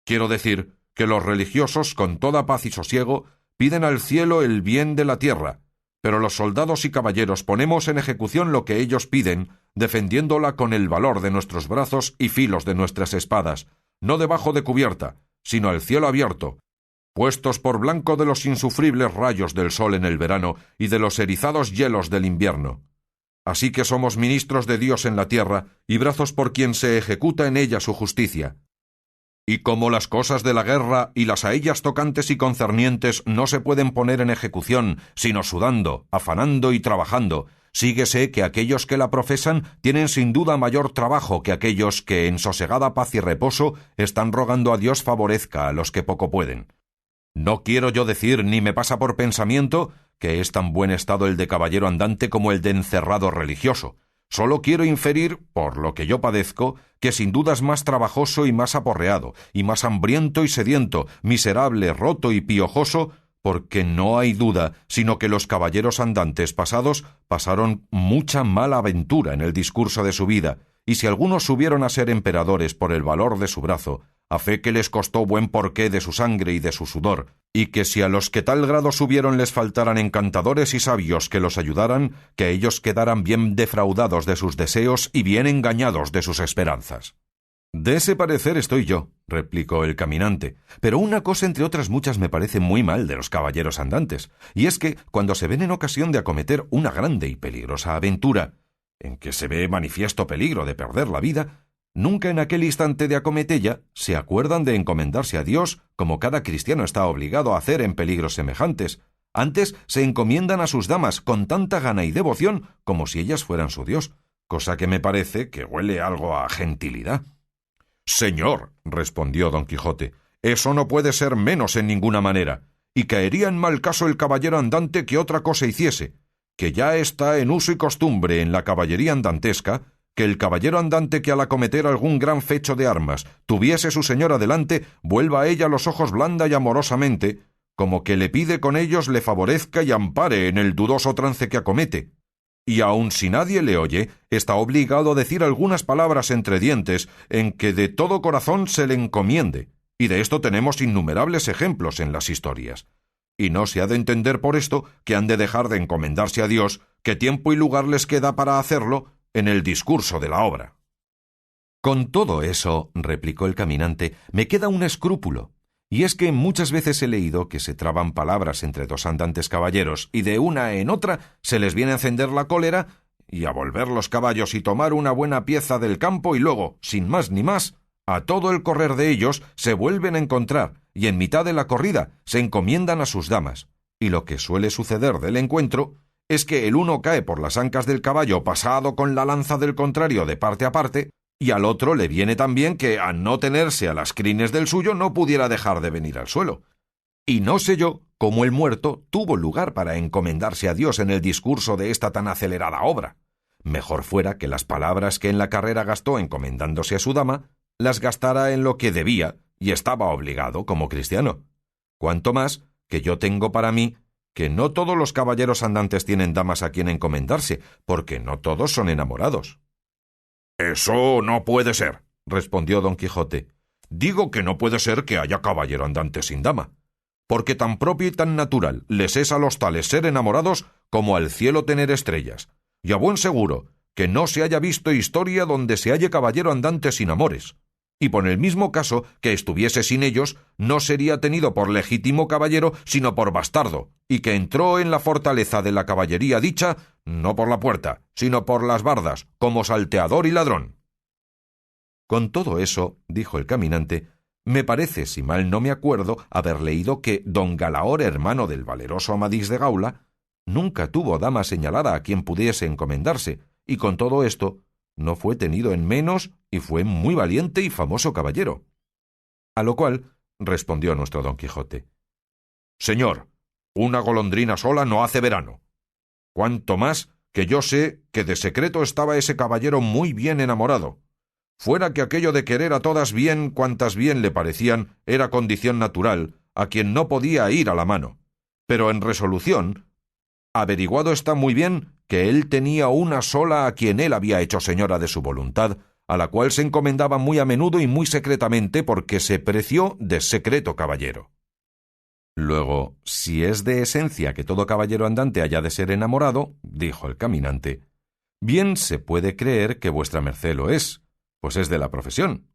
S1: Quiero decir que los religiosos, con toda paz y sosiego, piden al cielo el bien de la tierra, pero los soldados y caballeros ponemos en ejecución lo que ellos piden, defendiéndola con el valor de nuestros brazos y filos de nuestras espadas, no debajo de cubierta, sino al cielo abierto, puestos por blanco de los insufribles rayos del sol en el verano y de los erizados hielos del invierno. Así que somos ministros de Dios en la tierra y brazos por quien se ejecuta en ella su justicia. Y como las cosas de la guerra y las a ellas tocantes y concernientes no se pueden poner en ejecución, sino sudando, afanando y trabajando, síguese que aquellos que la profesan tienen sin duda mayor trabajo que aquellos que en sosegada paz y reposo están rogando a Dios favorezca a los que poco pueden. No quiero yo decir, ni me pasa por pensamiento, que es tan buen estado el de caballero andante como el de encerrado religioso. Solo quiero inferir, por lo que yo padezco, que sin duda es más trabajoso y más aporreado, y más hambriento y sediento, miserable, roto y piojoso, porque no hay duda, sino que los caballeros andantes pasados pasaron mucha mala aventura en el discurso de su vida, y si algunos subieron a ser emperadores por el valor de su brazo, a fe que les costó buen porqué de su sangre y de su sudor, y que si a los que tal grado subieron les faltaran encantadores y sabios que los ayudaran, que ellos quedaran bien defraudados de sus deseos y bien engañados de sus esperanzas. «De ese parecer estoy yo», replicó el caminante, «pero una cosa entre otras muchas me parece muy mal de los caballeros andantes, y es que, cuando se ven en ocasión de acometer una grande y peligrosa aventura, en que se ve manifiesto peligro de perder la vida, nunca en aquel instante de acometella se acuerdan de encomendarse a Dios como cada cristiano está obligado a hacer en peligros semejantes. Antes se encomiendan a sus damas con tanta gana y devoción como si ellas fueran su Dios, cosa que me parece que huele algo a gentilidad. «Señor», respondió don Quijote, «eso no puede ser menos en ninguna manera, y caería en mal caso el caballero andante que otra cosa hiciese, que ya está en uso y costumbre en la caballería andantesca, que el caballero andante que al acometer algún gran fecho de armas tuviese su señora delante, vuelva a ella los ojos blanda y amorosamente, como que le pide con ellos le favorezca y ampare en el dudoso trance que acomete. Y aun si nadie le oye, está obligado a decir algunas palabras entre dientes en que de todo corazón se le encomiende, y de esto tenemos innumerables ejemplos en las historias. Y no se ha de entender por esto que han de dejar de encomendarse a Dios, que tiempo y lugar les queda para hacerlo en el discurso de la obra». «Con todo eso», replicó el caminante, «me queda un escrúpulo, y es que muchas veces he leído que se traban palabras entre dos andantes caballeros, y de una en otra se les viene a encender la cólera y a volver los caballos y tomar una buena pieza del campo, y luego, sin más ni más, a todo el correr de ellos se vuelven a encontrar, y en mitad de la corrida se encomiendan a sus damas, y lo que suele suceder del encuentro es que el uno cae por las ancas del caballo pasado con la lanza del contrario de parte a parte, y al otro le viene también que, a no tenerse a las crines del suyo, no pudiera dejar de venir al suelo. Y no sé yo cómo el muerto tuvo lugar para encomendarse a Dios en el discurso de esta tan acelerada obra. Mejor fuera que las palabras que en la carrera gastó encomendándose a su dama, las gastara en lo que debía y estaba obligado como cristiano. Cuanto más que yo tengo para mí que no todos los caballeros andantes tienen damas a quien encomendarse, porque no todos son enamorados». «Eso no puede ser», respondió don Quijote. «Digo que no puede ser que haya caballero andante sin dama, porque tan propio y tan natural les es a los tales ser enamorados como al cielo tener estrellas, y a buen seguro que no se haya visto historia donde se halle caballero andante sin amores, y por el mismo caso que estuviese sin ellos, no sería tenido por legítimo caballero, sino por bastardo, y que entró en la fortaleza de la caballería dicha, no por la puerta, sino por las bardas, como salteador y ladrón». «Con todo eso», dijo el caminante, «me parece, si mal no me acuerdo, haber leído que don Galaor, hermano del valeroso Amadís de Gaula, nunca tuvo dama señalada a quien pudiese encomendarse, y con todo esto no fue tenido en menos y fue muy valiente y famoso caballero». A lo cual respondió nuestro don Quijote: «Señor, una golondrina sola no hace verano. Cuanto más que yo sé que de secreto estaba ese caballero muy bien enamorado. Fuera que aquello de querer a todas bien cuantas bien le parecían era condición natural, a quien no podía ir a la mano. Pero en resolución, averiguado está muy bien que él tenía una sola a quien él había hecho señora de su voluntad, a la cual se encomendaba muy a menudo y muy secretamente, porque se preció de secreto caballero». «Luego, si es de esencia que todo caballero andante haya de ser enamorado», dijo el caminante, «bien se puede creer que vuestra merced lo es, pues es de la profesión.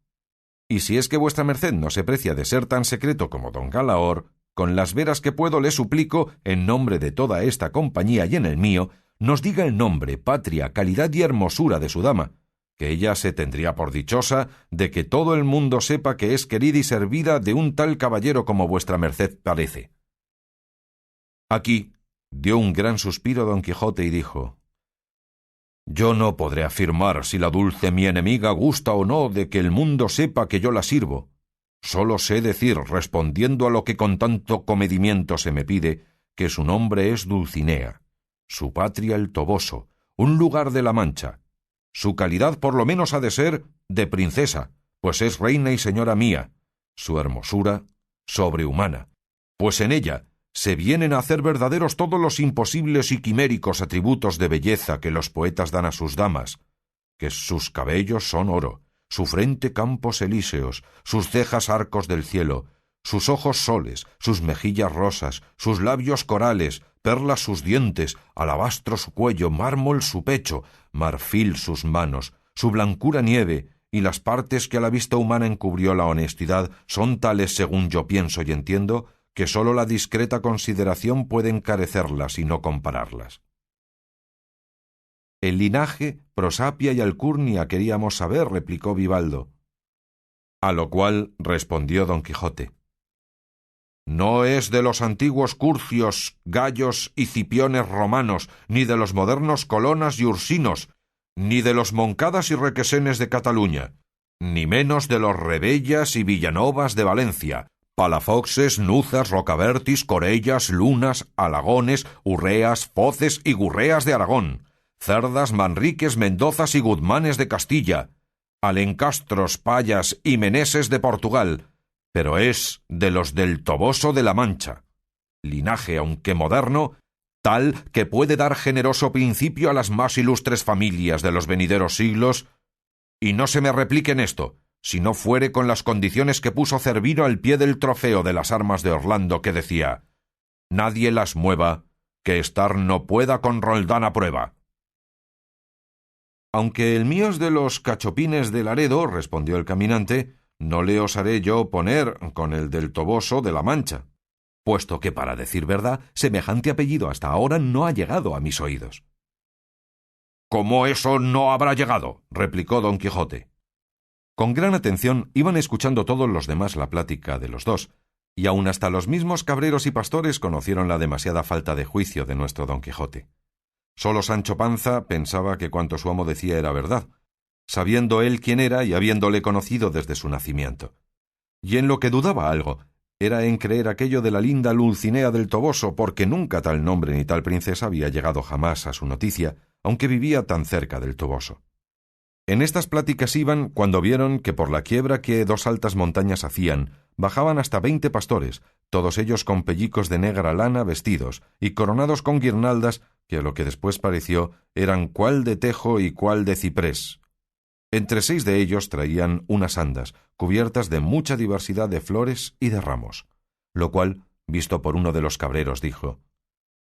S1: Y si es que vuestra merced no se precia de ser tan secreto como don Galaor, con las veras que puedo le suplico, en nombre de toda esta compañía y en el mío, nos diga el nombre, patria, calidad y hermosura de su dama, que ella se tendría por dichosa de que todo el mundo sepa que es querida y servida de un tal caballero como vuestra merced parece». Aquí dio un gran suspiro don Quijote y dijo: «Yo no podré afirmar si la dulce mi enemiga gusta o no de que el mundo sepa que yo la sirvo. Solo sé decir, respondiendo a lo que con tanto comedimiento se me pide, que su nombre es Dulcinea, su patria el Toboso, un lugar de la Mancha. Su calidad por lo menos ha de ser de princesa, pues es reina y señora mía. Su hermosura, sobrehumana, pues en ella se vienen a hacer verdaderos todos los imposibles y quiméricos atributos de belleza que los poetas dan a sus damas, que sus cabellos son oro, su frente campos elíseos, sus cejas arcos del cielo, sus ojos soles, sus mejillas rosas, sus labios corales, perlas sus dientes, alabastro su cuello, mármol su pecho, marfil sus manos, su blancura nieve, y las partes que a la vista humana encubrió la honestidad son tales, según yo pienso y entiendo, que sólo la discreta consideración puede encarecerlas y no compararlas. El linaje, prosapia y alcurnia queríamos saber, replicó Vivaldo. A lo cual respondió Don Quijote: no es de los antiguos Curcios, Gayos y Cipiones romanos, ni de los modernos Colonas y Ursinos, ni de los Moncadas y Requesenes de Cataluña, ni menos de los Rebellas y Villanovas de Valencia, Palafoxes, Nuzas, Rocabertis, Corellas, Lunas, Alagones, Urreas, Foces y Gurreas de Aragón, Cerdas, Manriques, Mendozas y Guzmanes de Castilla, Alencastros, Payas y Meneses de Portugal, pero es de los del Toboso de la Mancha, linaje, aunque moderno, tal que puede dar generoso principio a las más ilustres familias de los venideros siglos, y no se me replique en esto, si no fuere con las condiciones que puso Cervino al pie del trofeo de las armas de Orlando, que decía: nadie las mueva, que estar no pueda con Roldán a prueba. Aunque el mío es de los cachopines de Laredo, respondió el caminante, no le osaré yo poner con el del Toboso de la Mancha, puesto que, para decir verdad, semejante apellido hasta ahora no ha llegado a mis oídos. ¿Cómo eso no habrá llegado?, replicó Don Quijote. Con gran atención iban escuchando todos los demás la plática de los dos, y aun hasta los mismos cabreros y pastores conocieron la demasiada falta de juicio de nuestro Don Quijote. Solo Sancho Panza pensaba que cuanto su amo decía era verdad, sabiendo él quién era y habiéndole conocido desde su nacimiento. Y en lo que dudaba algo, era en creer aquello de la linda Dulcinea del Toboso, porque nunca tal nombre ni tal princesa había llegado jamás a su noticia, aunque vivía tan cerca del Toboso. En estas pláticas iban cuando vieron que por la quiebra que dos altas montañas hacían, bajaban hasta 20 pastores, todos ellos con pellicos de negra lana vestidos, y coronados con guirnaldas, que a lo que después pareció eran cuál de tejo y cuál de ciprés. Entre 6 de ellos traían unas andas, cubiertas de mucha diversidad de flores y de ramos, lo cual, visto por uno de los cabreros, dijo: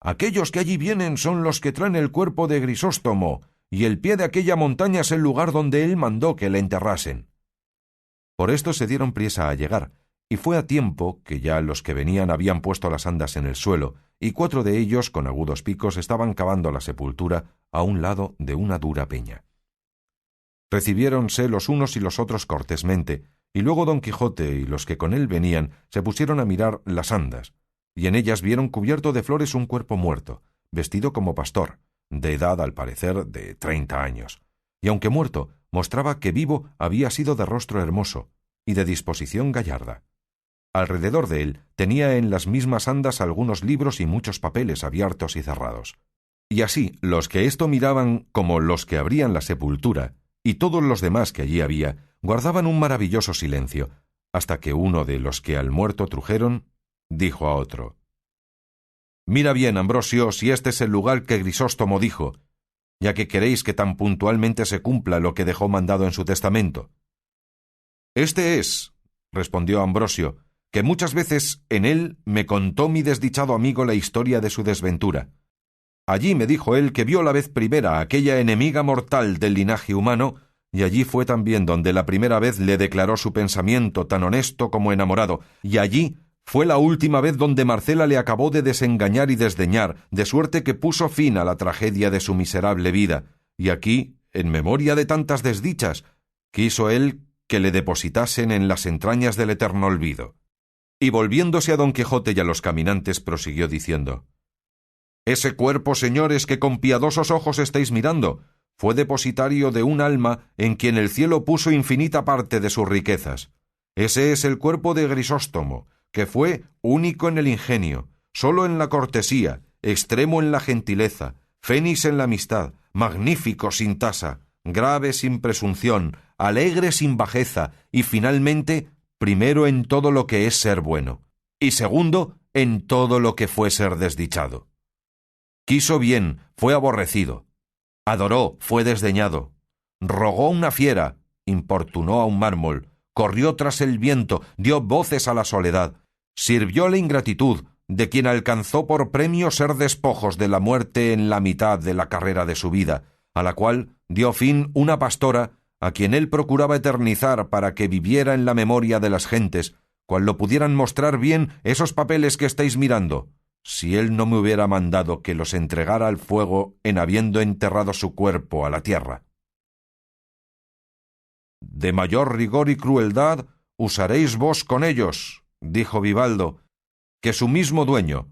S1: aquellos que allí vienen son los que traen el cuerpo de Grisóstomo, y el pie de aquella montaña es el lugar donde él mandó que le enterrasen. Por esto se dieron priesa a llegar, y fue a tiempo que ya los que venían habían puesto las andas en el suelo, y 4 de ellos, con agudos picos, estaban cavando la sepultura a un lado de una dura peña. Recibiéronse los unos y los otros cortésmente, y luego Don Quijote y los que con él venían se pusieron a mirar las andas, y en ellas vieron cubierto de flores un cuerpo muerto, vestido como pastor, de edad al parecer de 30 años, y aunque muerto, mostraba que vivo había sido de rostro hermoso y de disposición gallarda. Alrededor de él tenía en las mismas andas algunos libros y muchos papeles abiertos y cerrados. Y así los que esto miraban como los que abrían la sepultura, y todos los demás que allí había, guardaban un maravilloso silencio, hasta que uno de los que al muerto trujeron dijo a otro: mira bien, Ambrosio, si este es el lugar que Grisóstomo dijo, ya que queréis que tan puntualmente se cumpla lo que dejó mandado en su testamento. Este es, respondió Ambrosio, que muchas veces en él me contó mi desdichado amigo la historia de su desventura. Allí me dijo él que vio la vez primera a aquella enemiga mortal del linaje humano, y allí fue también donde la primera vez le declaró su pensamiento tan honesto como enamorado, y allí fue la última vez donde Marcela le acabó de desengañar y desdeñar, de suerte que puso fin a la tragedia de su miserable vida, y aquí, en memoria de tantas desdichas, quiso él que le depositasen en las entrañas del eterno olvido. Y volviéndose a Don Quijote y a los caminantes, prosiguió diciendo: ese cuerpo, señores, que con piadosos ojos estáis mirando, fue depositario de un alma en quien el cielo puso infinita parte de sus riquezas. Ese es el cuerpo de Grisóstomo, que fue único en el ingenio, solo en la cortesía, extremo en la gentileza, fénix en la amistad, magnífico sin tasa, grave sin presunción, alegre sin bajeza, y finalmente, primero en todo lo que es ser bueno, y segundo, en todo lo que fue ser desdichado. Quiso bien, fue aborrecido. Adoró, fue desdeñado. Rogó una fiera, importunó a un mármol. Corrió tras el viento, dio voces a la soledad. Sirvió la ingratitud, de quien alcanzó por premio ser despojos de la muerte en la mitad de la carrera de su vida, a la cual dio fin una pastora, a quien él procuraba eternizar para que viviera en la memoria de las gentes, cual lo pudieran mostrar bien esos papeles que estáis mirando, si él no me hubiera mandado que los entregara al fuego en habiendo enterrado su cuerpo a la tierra. De mayor rigor y crueldad usaréis vos con ellos, dijo Vivaldo, que su mismo dueño,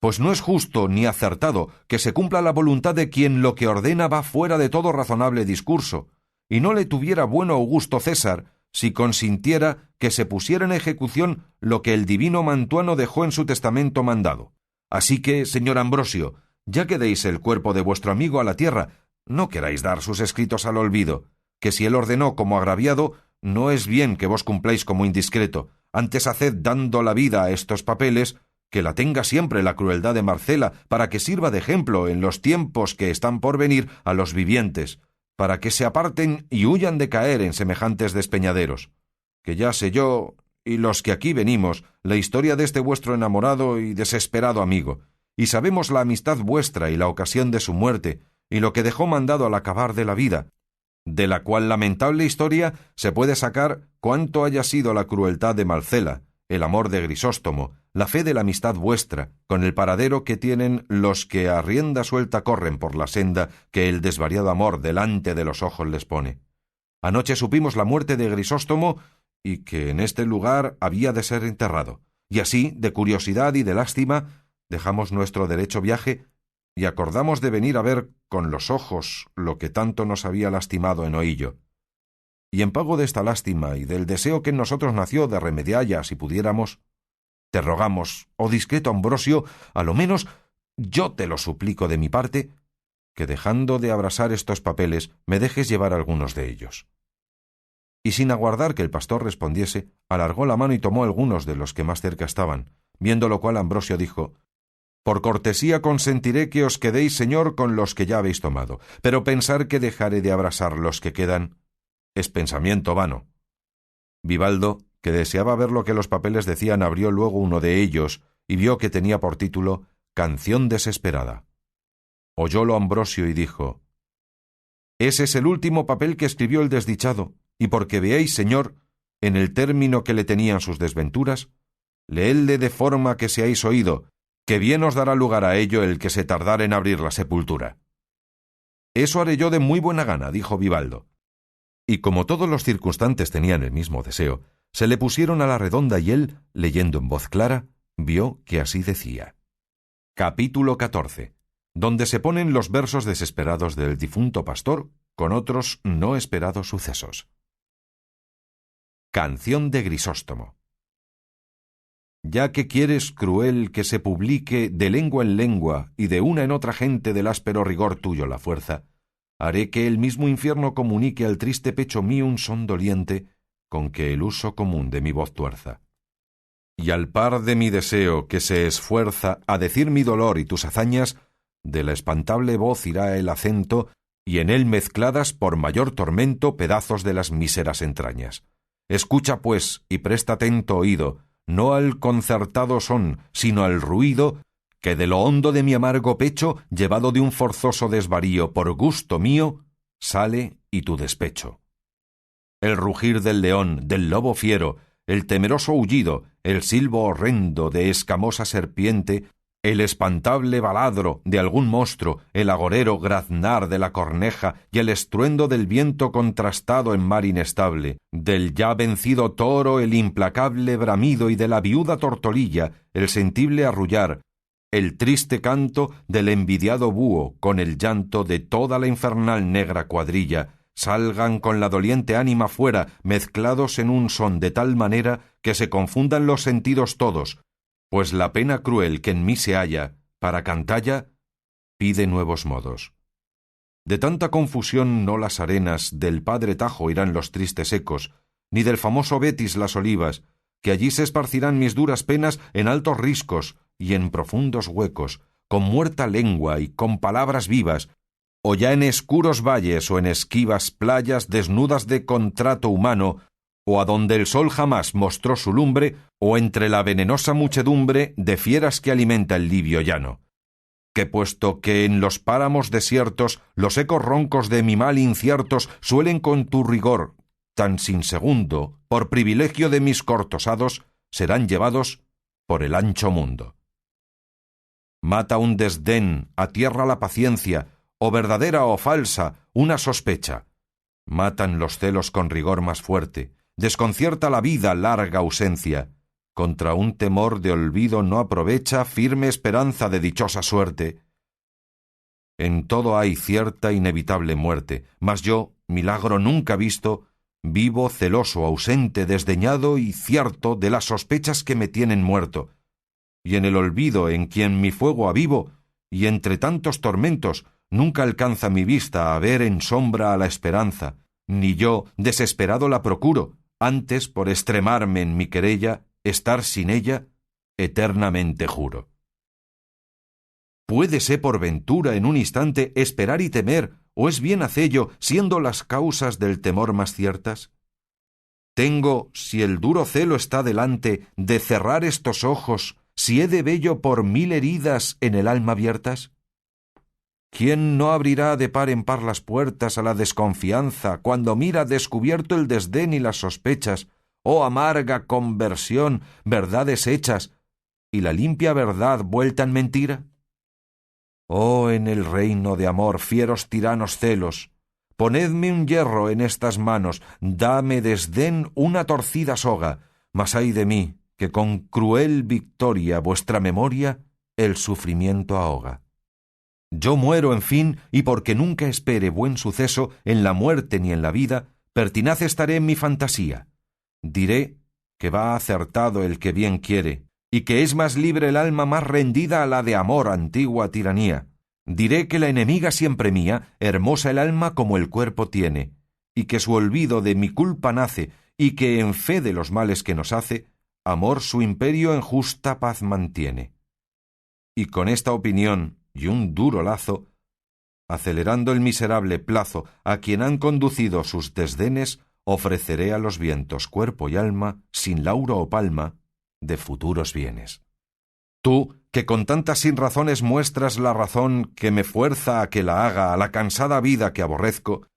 S1: pues no es justo ni acertado que se cumpla la voluntad de quien lo que ordena va fuera de todo razonable discurso, y no le tuviera bueno Augusto César si consintiera que se pusiera en ejecución lo que el divino Mantuano dejó en su testamento mandado. Así que, señor Ambrosio, ya que deis el cuerpo de vuestro amigo a la tierra, no queráis dar sus escritos al olvido, que si él ordenó como agraviado, no es bien que vos cumpláis como indiscreto. Antes haced dando la vida a estos papeles, que la tenga siempre la crueldad de Marcela, para que sirva de ejemplo en los tiempos que están por venir a los vivientes, para que se aparten y huyan de caer en semejantes despeñaderos. Que ya sé yo, y los que aquí venimos, la historia de este vuestro enamorado y desesperado amigo, y sabemos la amistad vuestra y la ocasión de su muerte, y lo que dejó mandado al acabar de la vida, de la cual lamentable historia se puede sacar cuánto haya sido la crueldad de Marcela, el amor de Grisóstomo, la fe de la amistad vuestra, con el paradero que tienen los que a rienda suelta corren por la senda que el desvariado amor delante de los ojos les pone. Anoche supimos la muerte de Grisóstomo y que en este lugar había de ser enterrado, y así, de curiosidad y de lástima, dejamos nuestro derecho viaje y acordamos de venir a ver con los ojos lo que tanto nos había lastimado en oíllo. Y en pago de esta lástima y del deseo que en nosotros nació de remedialla si pudiéramos, te rogamos, oh discreto Ambrosio, a lo menos yo te lo suplico de mi parte, que dejando de abrasar estos papeles me dejes llevar algunos de ellos. Y sin aguardar que el pastor respondiese, alargó la mano y tomó algunos de los que más cerca estaban, viendo lo cual Ambrosio dijo: «Por cortesía consentiré que os quedéis, señor, con los que ya habéis tomado, pero pensar que dejaré de abrasar los que quedan es pensamiento vano». Vivaldo, que deseaba ver lo que los papeles decían, abrió luego uno de ellos y vio que tenía por título «Canción desesperada». Oyólo Ambrosio y dijo: «Ese es el último papel que escribió el desdichado, y porque veáis, señor, en el término que le tenían sus desventuras, leedle de forma que seáis oído, que bien os dará lugar a ello el que se tardare en abrir la sepultura». «Eso haré yo de muy buena gana», dijo Vivaldo. Y como todos los circunstantes tenían el mismo deseo, se le pusieron a la redonda y él, leyendo en voz clara, vio que así decía. Capítulo 14, donde se ponen los versos desesperados del difunto pastor con otros no esperados sucesos. Canción de Grisóstomo. Ya que quieres, cruel, que se publique de lengua en lengua y de una en otra gente del áspero rigor tuyo la fuerza, haré que el mismo infierno comunique al triste pecho mío un son doliente con que el uso común de mi voz tuerza. Y al par de mi deseo que se esfuerza a decir mi dolor y tus hazañas, de la espantable voz irá el acento y en él mezcladas por mayor tormento pedazos de las míseras entrañas. Escucha, pues, y presta atento oído, no al concertado son, sino al ruido que de lo hondo de mi amargo pecho, llevado de un forzoso desvarío por gusto mío, sale y tu despecho. El rugir del león, del lobo fiero, el temeroso aullido, el silbo horrendo de escamosa serpiente, el espantable baladro de algún monstruo, el agorero graznar de la corneja y el estruendo del viento contrastado en mar inestable, del ya vencido toro el implacable bramido y de la viuda tortolilla el sensible arrullar, el triste canto del envidiado búho con el llanto de toda la infernal negra cuadrilla, salgan con la doliente ánima fuera, mezclados en un son de tal manera que se confundan los sentidos todos, pues la pena cruel que en mí se halla, para cantalla, pide nuevos modos. De tanta confusión no las arenas del padre Tajo irán los tristes ecos, ni del famoso Betis las olivas, que allí se esparcirán mis duras penas en altos riscos y en profundos huecos, con muerta lengua y con palabras vivas, o ya en escuros valles o en esquivas playas desnudas de contrato humano, o adonde el sol jamás mostró su lumbre, o entre la venenosa muchedumbre de fieras que alimenta el libio llano. Que puesto que en los páramos desiertos los ecos roncos de mi mal inciertos suelen con tu rigor, tan sin segundo, por privilegio de mis cortosados, serán llevados por el ancho mundo. Mata un desdén, atierra la paciencia, o verdadera o falsa, una sospecha. Matan los celos con rigor más fuerte, desconcierta la vida larga ausencia. Contra un temor de olvido no aprovecha firme esperanza de dichosa suerte. En todo hay cierta inevitable muerte, mas yo, milagro nunca visto, vivo celoso, ausente, desdeñado y cierto de las sospechas que me tienen muerto, y en el olvido en quien mi fuego avivo, y entre tantos tormentos, nunca alcanza mi vista a ver en sombra a la esperanza, ni yo, desesperado, la procuro, antes, por extremarme en mi querella, estar sin ella, eternamente juro. ¿Puédese por ventura en un instante esperar y temer, o es bien hacello, siendo las causas del temor más ciertas? Tengo, si el duro celo está delante, de cerrar estos ojos, si he de vello por 1000 heridas en el alma abiertas. ¿Quién no abrirá de par en par las puertas a la desconfianza, cuando mira descubierto el desdén y las sospechas, oh amarga conversión, verdades hechas, y la limpia verdad vuelta en mentira? Oh, en el reino de amor, fieros tiranos celos, ponedme un hierro en estas manos, dame desdén una torcida soga, mas ay de mí, que con cruel victoria vuestra memoria el sufrimiento ahoga. Yo muero, en fin, y porque nunca espere buen suceso en la muerte ni en la vida, pertinaz estaré en mi fantasía. Diré que va acertado el que bien quiere, y que es más libre el alma más rendida a la de amor, antigua tiranía. Diré que la enemiga siempre mía, hermosa el alma como el cuerpo tiene, y que su olvido de mi culpa nace, y que en fe de los males que nos hace, amor su imperio en justa paz mantiene. Y con esta opinión y un duro lazo, acelerando el miserable plazo a quien han conducido sus desdenes, ofreceré a los vientos cuerpo y alma, sin lauro o palma, de futuros bienes. Tú, que con tantas sinrazones muestras la razón que me fuerza a que la haga a la cansada vida que aborrezco,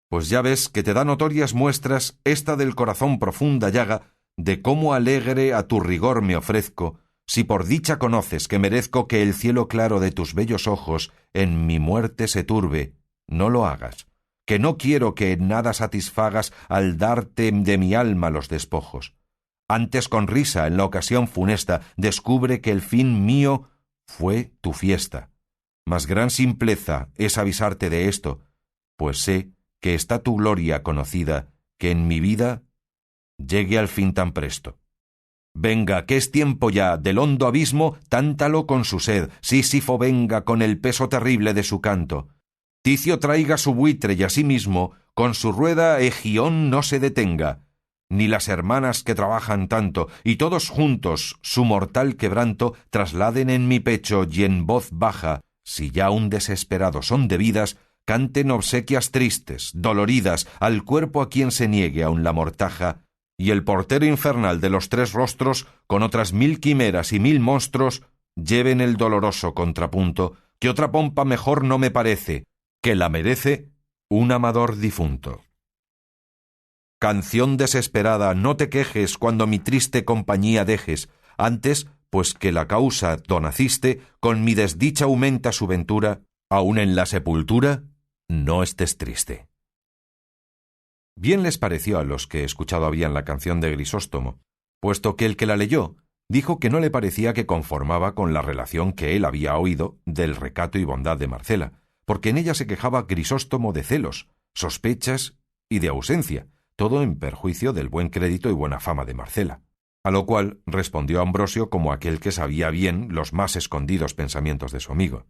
S1: pues ya ves que te da notorias muestras esta del corazón profunda llaga, de cómo alegre a tu rigor me ofrezco, si por dicha conoces que merezco que el cielo claro de tus bellos ojos en mi muerte se turbe, no lo hagas, que no quiero que en nada satisfagas al darte de mi alma los despojos. Antes con risa en la ocasión funesta descubre que el fin mío fue tu fiesta. Mas gran simpleza es avisarte de esto, pues sé que está tu gloria conocida, que en mi vida llegue al fin tan presto. Venga, que es tiempo ya, del hondo abismo, tántalo con su sed, Sísifo venga con el peso terrible de su canto. Ticio traiga su buitre y asimismo, con su rueda Egión no se detenga, ni las hermanas que trabajan tanto, y todos juntos su mortal quebranto trasladen en mi pecho y en voz baja, si ya un desesperado son debidas, canten obsequias tristes, doloridas, al cuerpo a quien se niegue aun la mortaja, y el portero infernal de los 3 rostros, con otras 1000 quimeras y 1000 monstruos, lleven el doloroso contrapunto, que otra pompa mejor no me parece, que la merece un amador difunto. Canción desesperada, no te quejes cuando mi triste compañía dejes, antes, pues que la causa do naciste, con mi desdicha aumenta su ventura, aun en la sepultura, no estés triste. Bien les pareció a los que escuchado habían la canción de Grisóstomo, puesto que el que la leyó dijo que no le parecía que conformaba con la relación que él había oído del recato y bondad de Marcela, porque en ella se quejaba Grisóstomo de celos, sospechas y de ausencia, todo en perjuicio del buen crédito y buena fama de Marcela. A lo cual respondió Ambrosio como aquel que sabía bien los más escondidos pensamientos de su amigo.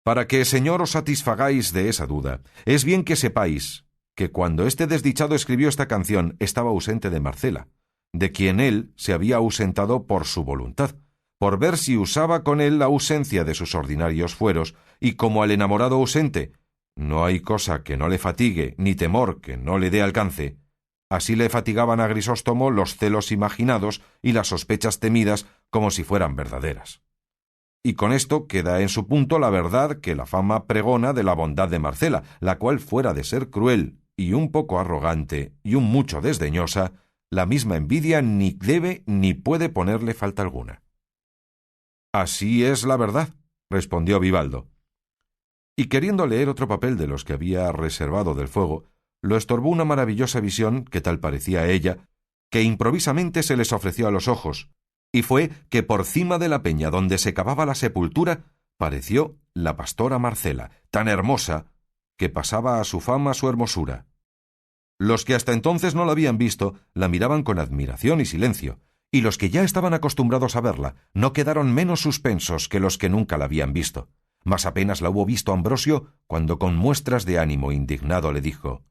S1: Para que, señor, os satisfagáis de esa duda, es bien que sepáis que cuando este desdichado escribió esta canción estaba ausente de Marcela, de quien él se había ausentado por su voluntad, por ver si usaba con él la ausencia de sus ordinarios fueros, y como al enamorado ausente no hay cosa que no le fatigue, ni temor que no le dé alcance, así le fatigaban a Grisóstomo los celos imaginados y las sospechas temidas como si fueran verdaderas. Y con esto queda en su punto la verdad que la fama pregona de la bondad de Marcela, la cual fuera de ser cruel y un poco arrogante y un mucho desdeñosa, la misma envidia ni debe ni puede ponerle falta alguna. Así es la verdad, respondió Vivaldo. Y queriendo leer otro papel de los que había reservado del fuego, lo estorbó una maravillosa visión, que tal parecía a ella, que improvisamente se les ofreció a los ojos, y fue que por cima de la peña donde se cavaba la sepultura, pareció la pastora Marcela, tan hermosa, que pasaba a su fama su hermosura. Los que hasta entonces no la habían visto, la miraban con admiración y silencio, y los que ya estaban acostumbrados a verla, no quedaron menos suspensos que los que nunca la habían visto. Mas apenas la hubo visto Ambrosio, cuando con muestras de ánimo indignado le dijo: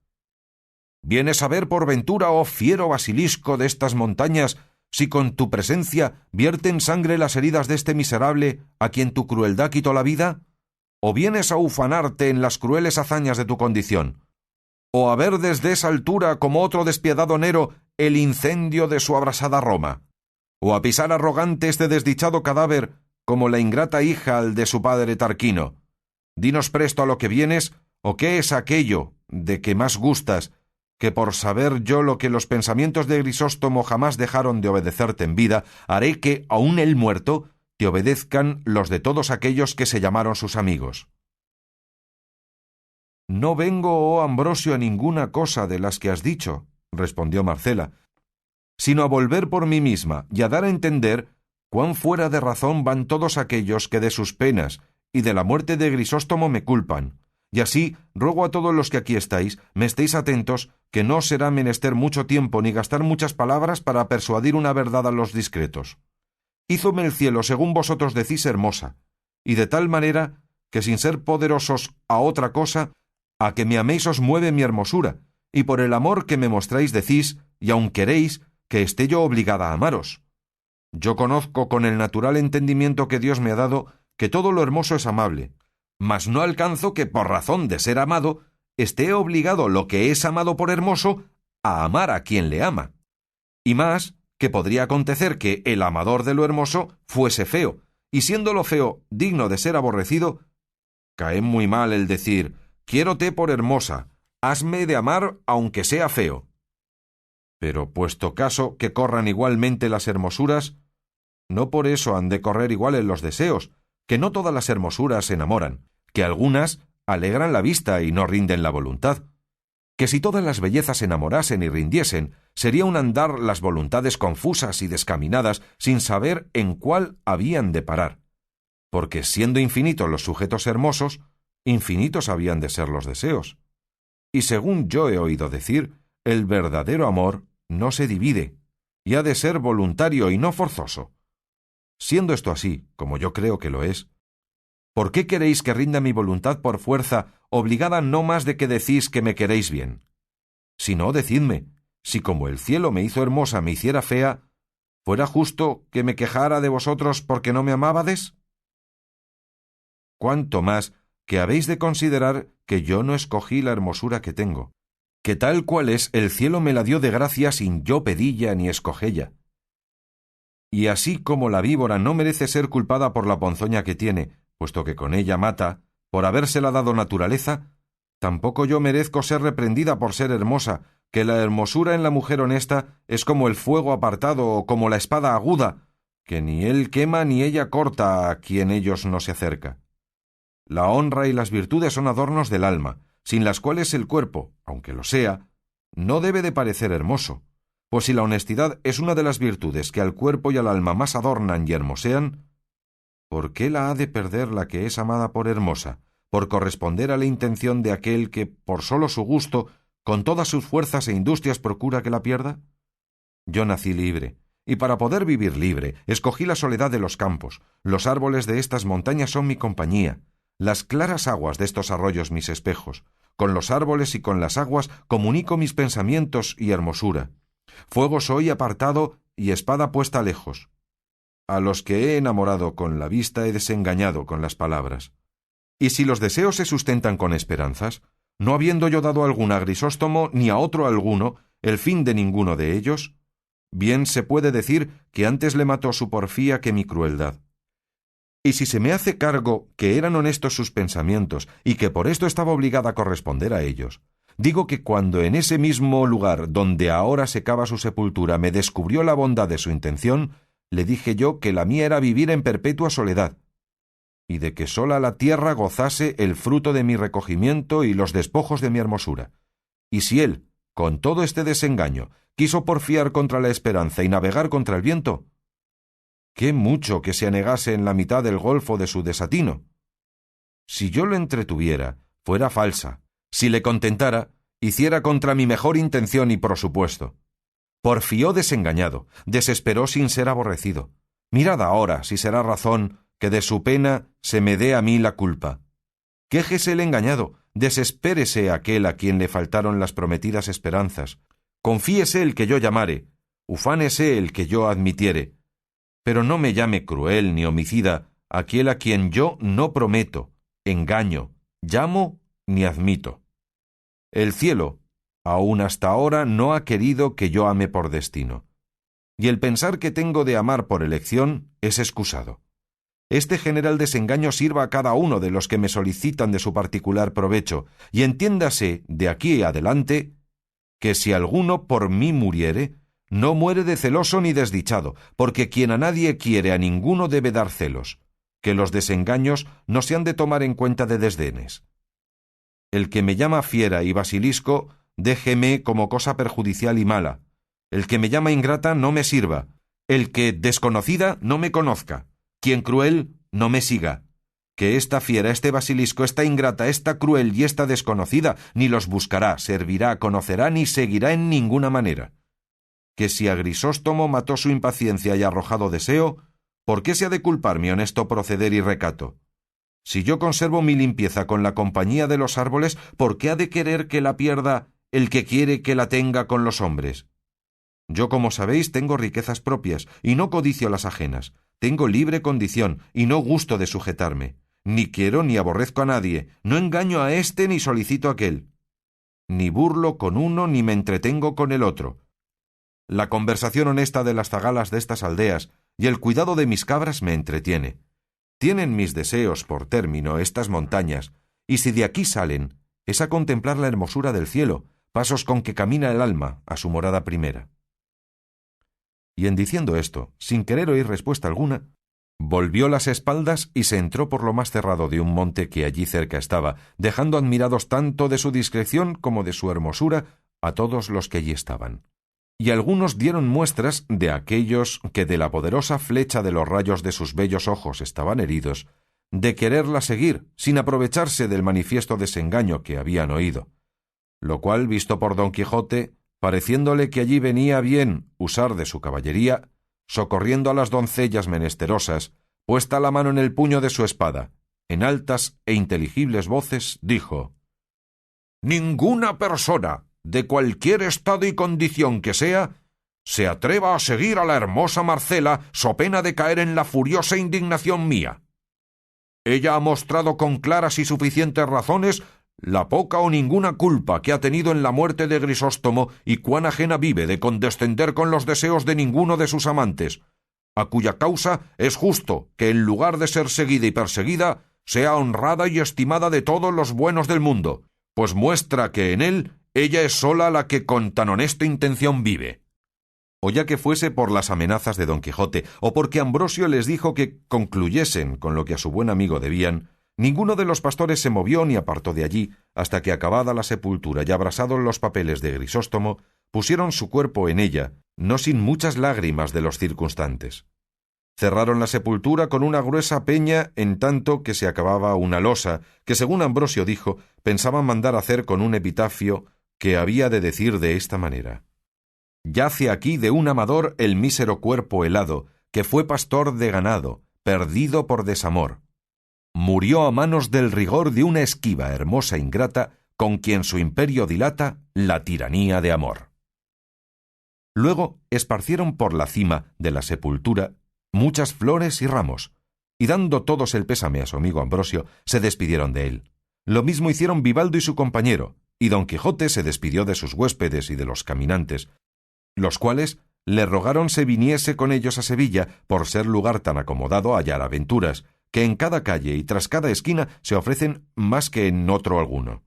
S1: «¿Vienes a ver por ventura, oh fiero basilisco de estas montañas, si con tu presencia vierten sangre las heridas de este miserable a quien tu crueldad quitó la vida? ¿O vienes a ufanarte en las crueles hazañas de tu condición? ¿O a ver desde esa altura, como otro despiadado Nero, el incendio de su abrasada Roma? ¿O a pisar arrogante este desdichado cadáver, como la ingrata hija al de su padre Tarquino? Dinos presto a lo que vienes, o qué es aquello de que más gustas, que por saber yo lo que los pensamientos de Grisóstomo jamás dejaron de obedecerte en vida, haré que, aun él muerto, te obedezcan los de todos aquellos que se llamaron sus amigos». «No vengo, oh Ambrosio, a ninguna cosa de las que has dicho», respondió Marcela, «sino a volver por mí misma y a dar a entender cuán fuera de razón van todos aquellos que de sus penas y de la muerte de Grisóstomo me culpan. Y así ruego a todos los que aquí estáis, me estéis atentos, que no será menester mucho tiempo ni gastar muchas palabras para persuadir una verdad a los discretos. Hízome el cielo, según vosotros decís, hermosa, y de tal manera que sin ser poderosos a otra cosa, a que me améis os mueve mi hermosura, y por el amor que me mostráis decís, y aun queréis, que esté yo obligada a amaros. Yo conozco con el natural entendimiento que Dios me ha dado que todo lo hermoso es amable, mas no alcanzo que por razón de ser amado esté obligado lo que es amado por hermoso a amar a quien le ama. Y más, que podría acontecer que el amador de lo hermoso fuese feo, y siendo lo feo digno de ser aborrecido, cae muy mal el decir: «Quiérote por hermosa, hasme de amar aunque sea feo». Pero puesto caso que corran igualmente las hermosuras, no por eso han de correr iguales los deseos, que no todas las hermosuras enamoran, que algunas alegran la vista y no rinden la voluntad, que si todas las bellezas enamorasen y rindiesen, sería un andar las voluntades confusas y descaminadas sin saber en cuál habían de parar, porque siendo infinitos los sujetos hermosos, infinitos habían de ser los deseos. Y según yo he oído decir, el verdadero amor no se divide, y ha de ser voluntario y no forzoso. Siendo esto así, como yo creo que lo es, ¿por qué queréis que rinda mi voluntad por fuerza, obligada no más de que decís que me queréis bien? Si no, decidme, si como el cielo me hizo hermosa me hiciera fea, ¿fuera justo que me quejara de vosotros porque no me amábades? Cuanto más que habéis de considerar que yo no escogí la hermosura que tengo, que tal cual es el cielo me la dio de gracia sin yo pedilla ni escogella. Y así como la víbora no merece ser culpada por la ponzoña que tiene, puesto que con ella mata, por habérsela dado naturaleza, tampoco yo merezco ser reprendida por ser hermosa, que la hermosura en la mujer honesta es como el fuego apartado o como la espada aguda, que ni él quema ni ella corta a quien ellos no se acerca. La honra y las virtudes son adornos del alma, sin las cuales el cuerpo, aunque lo sea, no debe de parecer hermoso. Pues si la honestidad es una de las virtudes que al cuerpo y al alma más adornan y hermosean, ¿por qué la ha de perder la que es amada por hermosa, por corresponder a la intención de aquel que, por solo su gusto, con todas sus fuerzas e industrias procura que la pierda? Yo nací libre, y para poder vivir libre, escogí la soledad de los campos. Los árboles de estas montañas son mi compañía, las claras aguas de estos arroyos mis espejos. Con los árboles y con las aguas comunico mis pensamientos y hermosura. Fuego soy apartado y espada puesta lejos. A los que he enamorado con la vista he desengañado con las palabras. Y si los deseos se sustentan con esperanzas, no habiendo yo dado alguna a Grisóstomo ni a otro alguno, el fin de ninguno de ellos, bien se puede decir que antes le mató su porfía que mi crueldad. Y si se me hace cargo que eran honestos sus pensamientos y que por esto estaba obligada a corresponder a ellos, digo que cuando en ese mismo lugar donde ahora se cava su sepultura me descubrió la bondad de su intención, le dije yo que la mía era vivir en perpetua soledad, y de que sola la tierra gozase el fruto de mi recogimiento y los despojos de mi hermosura. Y si él, con todo este desengaño, quiso porfiar contra la esperanza y navegar contra el viento, qué mucho que se anegase en la mitad del golfo de su desatino. Si yo lo entretuviera, fuera falsa; si le contentara, hiciera contra mi mejor intención y prosupuesto. Porfió desengañado, desesperó sin ser aborrecido. Mirad ahora si será razón que de su pena se me dé a mí la culpa. Quéjese el engañado, desespérese aquel a quien le faltaron las prometidas esperanzas, confíese el que yo llamare, ufánese el que yo admitiere, pero no me llame cruel ni homicida aquel a quien yo no prometo, engaño, llamo ni admito. El cielo, aún hasta ahora, no ha querido que yo ame por destino, y el pensar que tengo de amar por elección es excusado. Este general desengaño sirva a cada uno de los que me solicitan de su particular provecho, y entiéndase de aquí adelante que si alguno por mí muriere, no muere de celoso ni desdichado, porque quien a nadie quiere a ninguno debe dar celos, que los desengaños no se han de tomar en cuenta de desdenes. El que me llama fiera y basilisco, déjeme como cosa perjudicial y mala. El que me llama ingrata no me sirva. El que desconocida no me conozca. Quien cruel no me siga. Que esta fiera, este basilisco, esta ingrata, esta cruel y esta desconocida ni los buscará, servirá, conocerá ni seguirá en ninguna manera. Que si a Grisóstomo mató su impaciencia y arrojado deseo, ¿por qué se ha de culpar mi honesto proceder y recato? Si yo conservo mi limpieza con la compañía de los árboles, ¿por qué ha de querer que la pierda el que quiere que la tenga con los hombres? Yo, como sabéis, tengo riquezas propias, y no codicio las ajenas. Tengo libre condición, y no gusto de sujetarme. Ni quiero ni aborrezco a nadie, no engaño a éste ni solicito a aquel. Ni burlo con uno ni me entretengo con el otro. La conversación honesta de las zagalas de estas aldeas y el cuidado de mis cabras me entretiene. Tienen mis deseos por término estas montañas, y si de aquí salen, es a contemplar la hermosura del cielo, pasos con que camina el alma a su morada primera. Y en diciendo esto, sin querer oír respuesta alguna, volvió las espaldas y se entró por lo más cerrado de un monte que allí cerca estaba, dejando admirados tanto de su discreción como de su hermosura a todos los que allí estaban. Y algunos dieron muestras de aquellos que de la poderosa flecha de los rayos de sus bellos ojos estaban heridos, de quererla seguir, sin aprovecharse del manifiesto desengaño que habían oído, lo cual, visto por Don Quijote, pareciéndole que allí venía bien usar de su caballería, socorriendo a las doncellas menesterosas, puesta la mano en el puño de su espada, en altas e inteligibles voces, dijo: «Ninguna persona, de cualquier estado y condición que sea, se atreva a seguir a la hermosa Marcela so pena de caer en la furiosa indignación mía. Ella ha mostrado con claras y suficientes razones la poca o ninguna culpa que ha tenido en la muerte de Grisóstomo y cuán ajena vive de condescender con los deseos de ninguno de sus amantes, a cuya causa es justo que en lugar de ser seguida y perseguida, sea honrada y estimada de todos los buenos del mundo, pues muestra que en él ella es sola la que con tan honesta intención vive». O ya que fuese por las amenazas de Don Quijote, o porque Ambrosio les dijo que concluyesen con lo que a su buen amigo debían, ninguno de los pastores se movió ni apartó de allí, hasta que, acabada la sepultura y abrasados los papeles de Grisóstomo, pusieron su cuerpo en ella, no sin muchas lágrimas de los circunstantes. Cerraron la sepultura con una gruesa peña, en tanto que se acababa una losa, que, según Ambrosio dijo, pensaban mandar hacer con un epitafio que había de decir de esta manera: «Yace aquí de un amador el mísero cuerpo helado, que fue pastor de ganado, perdido por desamor. Murió a manos del rigor de una esquiva hermosa ingrata, con quien su imperio dilata la tiranía de amor». Luego esparcieron por la cima de la sepultura muchas flores y ramos, y dando todos el pésame a su amigo Ambrosio, se despidieron de él. Lo mismo hicieron Vivaldo y su compañero, y Don Quijote se despidió de sus huéspedes y de los caminantes, los cuales le rogaron se viniese con ellos a Sevilla, por ser lugar tan acomodado a hallar aventuras, que en cada calle y tras cada esquina se ofrecen más que en otro alguno.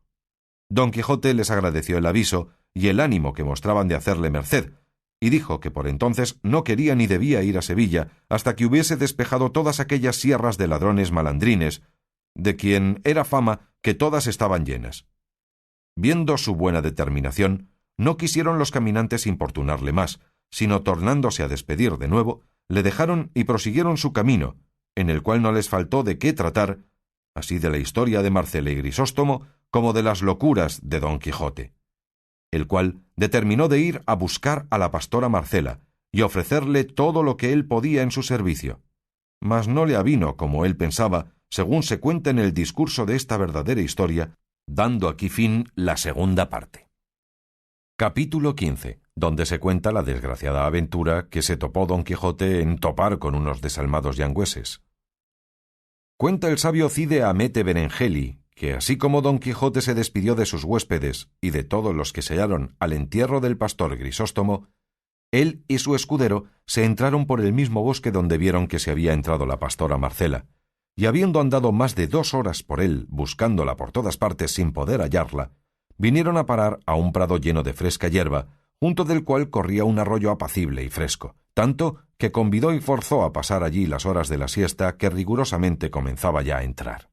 S1: Don Quijote les agradeció el aviso y el ánimo que mostraban de hacerle merced, y dijo que por entonces no quería ni debía ir a Sevilla hasta que hubiese despejado todas aquellas sierras de ladrones malandrines, de quien era fama que todas estaban llenas. Viendo su buena determinación, no quisieron los caminantes importunarle más, sino tornándose a despedir de nuevo, le dejaron y prosiguieron su camino, en el cual no les faltó de qué tratar, así de la historia de Marcela y Grisóstomo, como de las locuras de Don Quijote, el cual determinó de ir a buscar a la pastora Marcela y ofrecerle todo lo que él podía en su servicio. Mas no le avino como él pensaba, según se cuenta en el discurso de esta verdadera historia, dando aquí fin la segunda parte. Capítulo 15, donde se cuenta la desgraciada aventura que se topó Don Quijote en topar con unos desalmados yangüeses. Cuenta el sabio Cide Hamete Benengeli que así como Don Quijote se despidió de sus huéspedes y de todos los que se hallaron al entierro del pastor Grisóstomo, él y su escudero se entraron por el mismo bosque donde vieron que se había entrado la pastora Marcela, y habiendo andado más de 2 horas por él buscándola por todas partes sin poder hallarla, vinieron a parar a un prado lleno de fresca hierba, junto del cual corría un arroyo apacible y fresco, tanto que convidó y forzó a pasar allí las horas de la siesta que rigurosamente comenzaba ya a entrar.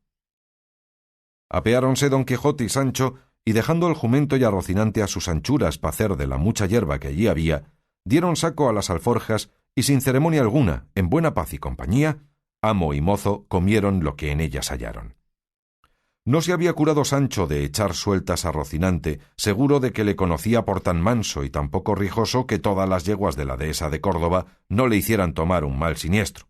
S1: Apeáronse Don Quijote y Sancho, y dejando el jumento y a Rocinante a sus anchuras pa' hacer de la mucha hierba que allí había, dieron saco a las alforjas y sin ceremonia alguna, en buena paz y compañía, amo y mozo comieron lo que en ellas hallaron. No se había curado Sancho de echar sueltas a Rocinante, seguro de que le conocía por tan manso y tan poco rijoso que todas las yeguas de la dehesa de Córdoba no le hicieran tomar un mal siniestro.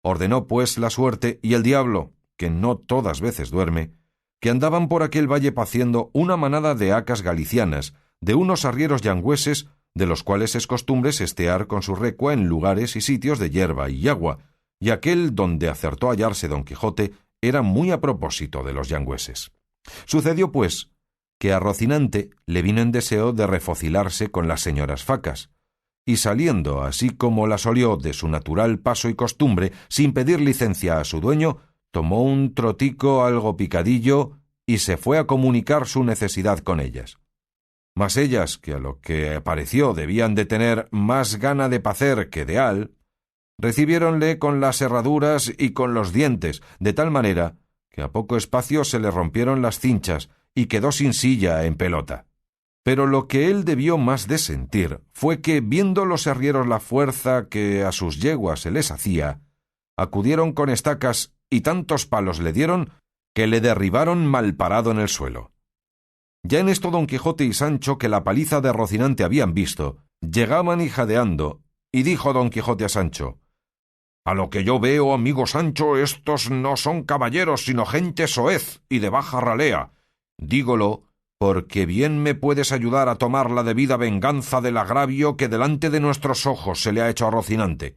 S1: Ordenó pues la suerte y el diablo, que no todas veces duerme, que andaban por aquel valle paciendo una manada de hacas galicianas, de unos arrieros yangüeses, de los cuales es costumbre sestear con su recua en lugares y sitios de hierba y agua, y aquel donde acertó a hallarse Don Quijote era muy a propósito de los yangüeses. Sucedió, pues, que a Rocinante le vino en deseo de refocilarse con las señoras facas, y saliendo, así como las olió de su natural paso y costumbre, sin pedir licencia a su dueño, tomó un trotico algo picadillo y se fue a comunicar su necesidad con ellas. Mas ellas, que a lo que pareció debían de tener más gana de pacer que de al, recibiéronle con las herraduras y con los dientes, de tal manera que a poco espacio se le rompieron las cinchas y quedó sin silla en pelota. Pero lo que él debió más de sentir fue que, viendo los arrieros la fuerza que a sus yeguas se les hacía, acudieron con estacas y tantos palos le dieron que le derribaron mal parado en el suelo. Ya en esto Don Quijote y Sancho, que la paliza de Rocinante habían visto, llegaban y jadeando, y dijo Don Quijote a Sancho: «A lo que yo veo, amigo Sancho, estos no son caballeros, sino gente soez y de baja ralea. Dígolo porque bien me puedes ayudar a tomar la debida venganza del agravio que delante de nuestros ojos se le ha hecho a Rocinante».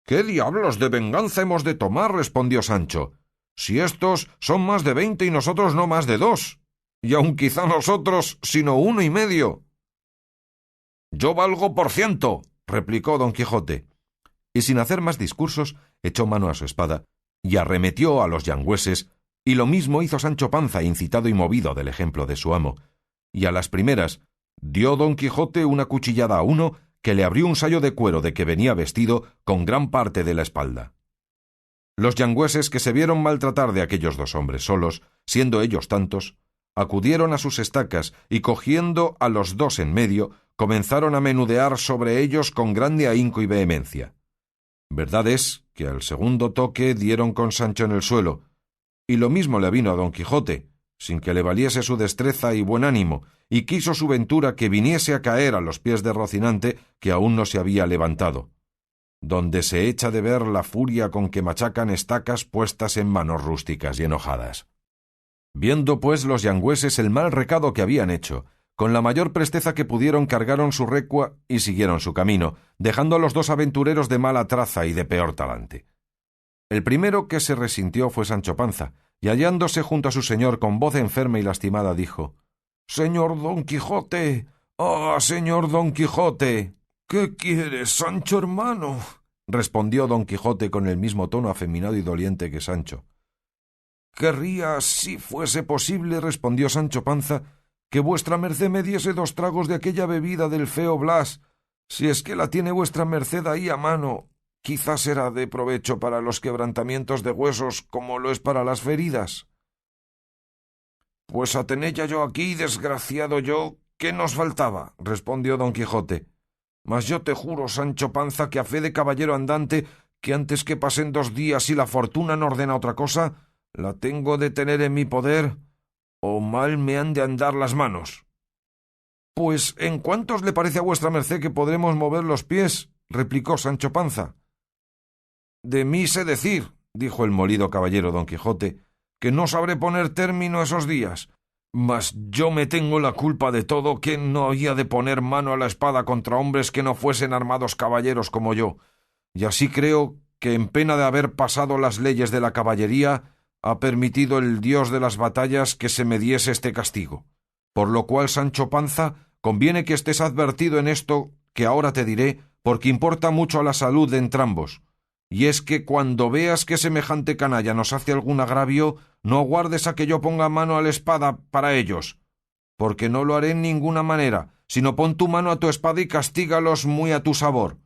S1: «¿Qué diablos de venganza hemos de tomar?», respondió Sancho, «si estos son más de 20 y nosotros no más de 2, y aun quizá nosotros sino 1 y medio». «Yo valgo por 100», replicó Don Quijote, y sin hacer más discursos echó mano a su espada y arremetió a los yangüeses, y lo mismo hizo Sancho Panza, incitado y movido del ejemplo de su amo, y a las primeras dio Don Quijote una cuchillada a uno que le abrió un sayo de cuero de que venía vestido con gran parte de la espalda. Los yangüeses, que se vieron maltratar de aquellos 2 hombres solos, siendo ellos tantos, acudieron a sus estacas y cogiendo a los 2 en medio, comenzaron a menudear sobre ellos con grande ahínco y vehemencia. Verdad es que al segundo toque dieron con Sancho en el suelo, y lo mismo le avino a Don Quijote, sin que le valiese su destreza y buen ánimo, y quiso su ventura que viniese a caer a los pies de Rocinante, que aún no se había levantado, donde se echa de ver la furia con que machacan estacas puestas en manos rústicas y enojadas. Viendo pues los yangüeses el mal recado que habían hecho, con la mayor presteza que pudieron cargaron su recua y siguieron su camino, dejando a los 2 aventureros de mala traza y de peor talante. El primero que se resintió fue Sancho Panza, y hallándose junto a su señor con voz enferma y lastimada dijo: «Señor Don Quijote, señor Don Quijote». «¿Qué quieres, Sancho hermano?», respondió Don Quijote con el mismo tono afeminado y doliente que Sancho. «Querría, si fuese posible», respondió Sancho Panza, «que vuestra merced me diese 2 tragos de aquella bebida del feo Blas, Si es que la tiene vuestra merced ahí a mano, quizás será de provecho para los quebrantamientos de huesos como lo es para las feridas. Pues a tenella yo aquí, desgraciado yo, ¿qué nos faltaba? Respondió don Quijote. Mas yo te juro, Sancho Panza, que a fe de caballero andante, que antes que pasen 2 días y la fortuna no ordena otra cosa, la tengo de tener en mi poder, o mal me han de andar las manos. Pues, ¿en cuántos le parece a vuestra merced que podremos mover los pies? Replicó Sancho Panza. De mí sé decir, dijo el molido caballero don Quijote, que no sabré poner término a esos días. Mas yo me tengo la culpa de todo, que no había de poner mano a la espada contra hombres que no fuesen armados caballeros como yo, y así creo que en pena de haber pasado las leyes de la caballería, ha permitido el Dios de las batallas que se me diese este castigo. Por lo cual, Sancho Panza, conviene que estés advertido en esto que ahora te diré, porque importa mucho a la salud de entrambos. Y es que cuando veas que semejante canalla nos hace algún agravio, no aguardes a que yo ponga mano a la espada para ellos, porque no lo haré en ninguna manera, sino pon tu mano a tu espada y castígalos muy a tu sabor.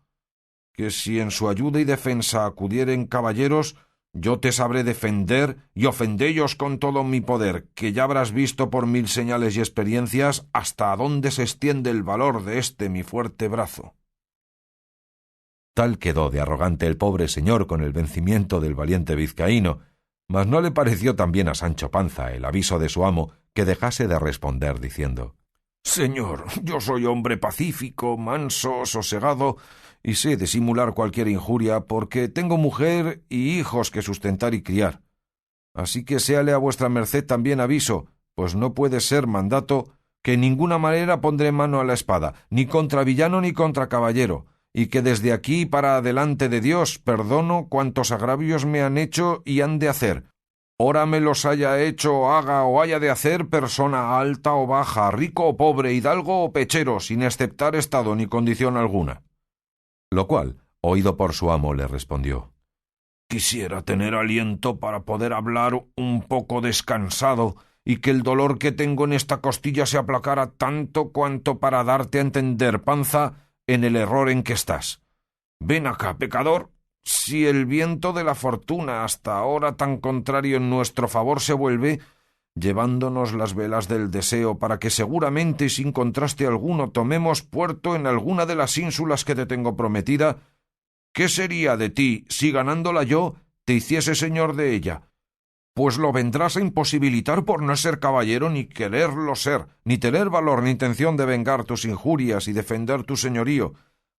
S1: Que si en su ayuda y defensa acudieren caballeros, yo te sabré defender y ofendellos con todo mi poder, que ya habrás visto por 1000 señales y experiencias hasta dónde se extiende el valor de este mi fuerte brazo. Tal quedó de arrogante el pobre señor con el vencimiento del valiente vizcaíno, mas no le pareció tan bien a Sancho Panza el aviso de su amo que dejase de responder diciendo: «Señor, yo soy hombre pacífico, manso, sosegado, y sé disimular cualquier injuria porque tengo mujer y hijos que sustentar y criar. Así que séale a vuestra merced también aviso, pues no puede ser mandato, que en ninguna manera pondré mano a la espada, ni contra villano ni contra caballero, y que desde aquí para adelante de Dios perdono cuantos agravios me han hecho y han de hacer, ora me los haya hecho, haga o haya de hacer persona alta o baja, rico o pobre, hidalgo o pechero, sin exceptar estado ni condición alguna». Lo cual, oído por su amo, le respondió: «Quisiera tener aliento para poder hablar un poco descansado, y que el dolor que tengo en esta costilla se aplacara tanto cuanto para darte a entender, Panza, en el error en que estás. Ven acá, pecador, si el viento de la fortuna hasta ahora tan contrario en nuestro favor se vuelve, llevándonos las velas del deseo para que seguramente y sin contraste alguno tomemos puerto en alguna de las ínsulas que te tengo prometida, ¿qué sería de ti si ganándola yo te hiciese señor de ella? Pues lo vendrás a imposibilitar por no ser caballero ni quererlo ser, ni tener valor ni intención de vengar tus injurias y defender tu señorío,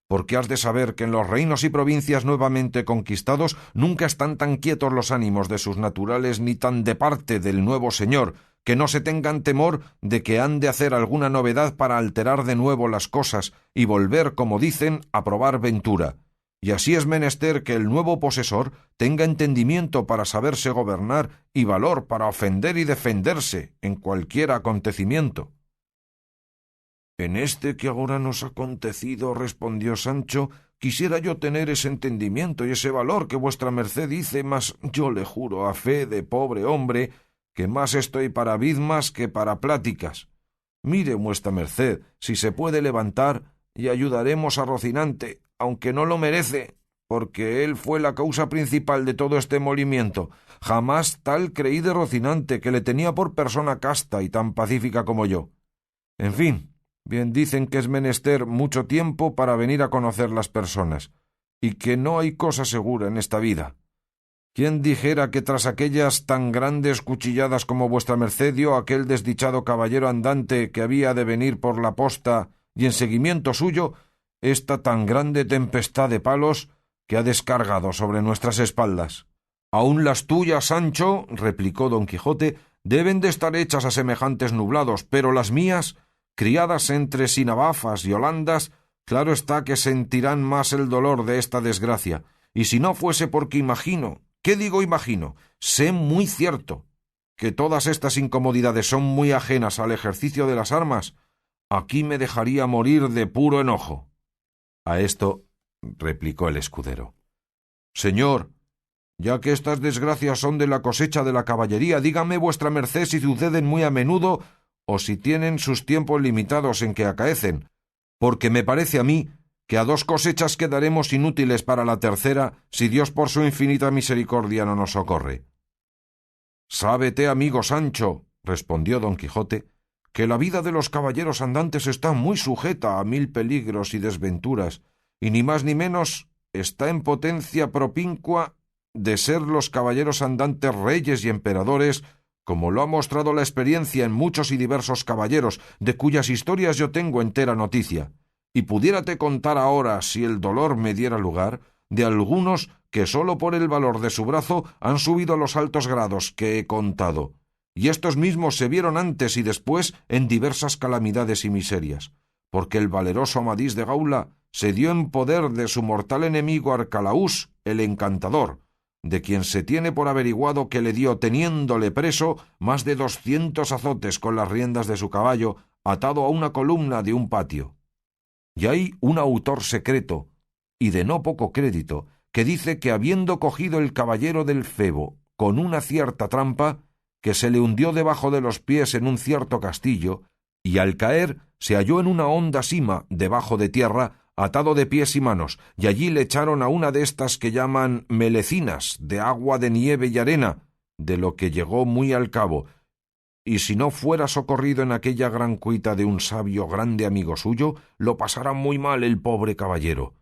S1: porque has de saber que en los reinos y provincias nuevamente conquistados nunca están tan quietos los ánimos de sus naturales ni tan de parte del nuevo señor, que no se tengan temor de que han de hacer alguna novedad para alterar de nuevo las cosas y volver, como dicen, a probar ventura. Y así es menester que el nuevo posesor tenga entendimiento para saberse gobernar y valor para ofender y defenderse en cualquier acontecimiento». «En este que ahora nos ha acontecido», respondió Sancho, «quisiera yo tener ese entendimiento y ese valor que vuestra merced dice, mas yo le juro a fe de pobre hombre que más estoy para bizmas que para pláticas. Mire vuestra merced si se puede levantar y ayudaremos a Rocinante, aunque no lo merece, porque él fue la causa principal de todo este molimiento. Jamás tal creí de Rocinante, que le tenía por persona casta y tan pacífica como yo. En fin, bien dicen que es menester mucho tiempo para venir a conocer las personas, y que no hay cosa segura en esta vida. ¿Quién dijera que tras aquellas tan grandes cuchilladas como vuestra merced dio aquel desdichado caballero andante que había de venir por la posta, y en seguimiento suyo, esta tan grande tempestad de palos que ha descargado sobre nuestras espaldas? «Aun las tuyas, Sancho», replicó don Quijote, «deben de estar hechas a semejantes nublados, pero las mías, criadas entre sinabafas y holandas, claro está que sentirán más el dolor de esta desgracia, y si no fuese porque imagino, ¿qué digo imagino? Sé muy cierto que todas estas incomodidades son muy ajenas al ejercicio de las armas, aquí me dejaría morir de puro enojo». A esto replicó el escudero: «Señor, ya que estas desgracias son de la cosecha de la caballería, dígame vuestra merced si suceden muy a menudo o si tienen sus tiempos limitados en que acaecen, porque me parece a mí que a 2 cosechas quedaremos inútiles para la tercera, si Dios por su infinita misericordia no nos socorre. Sábete, amigo Sancho, respondió don Quijote, que la vida de los caballeros andantes está muy sujeta a 1000 peligros y desventuras, y ni más ni menos está en potencia propincua de ser los caballeros andantes reyes y emperadores, como lo ha mostrado la experiencia en muchos y diversos caballeros, de cuyas historias yo tengo entera noticia, y pudiérate contar ahora, si el dolor me diera lugar, de algunos que sólo por el valor de su brazo han subido a los altos grados que he contado, y estos mismos se vieron antes y después en diversas calamidades y miserias, porque el valeroso Amadís de Gaula se dio en poder de su mortal enemigo Arcalaús, el encantador, de quien se tiene por averiguado que le dio, teniéndole preso, más de 200 azotes con las riendas de su caballo, atado a una columna de un patio. Y hay un autor secreto, y de no poco crédito, que dice que habiendo cogido el caballero del Febo con una cierta trampa, que se le hundió debajo de los pies en un cierto castillo, y al caer se halló en una honda sima debajo de tierra, atado de pies y manos, y allí le echaron a una de estas que llaman melecinas, de agua de nieve y arena, de lo que llegó muy al cabo, y si no fuera socorrido en aquella gran cuita de un sabio grande amigo suyo, lo pasara muy mal el pobre caballero.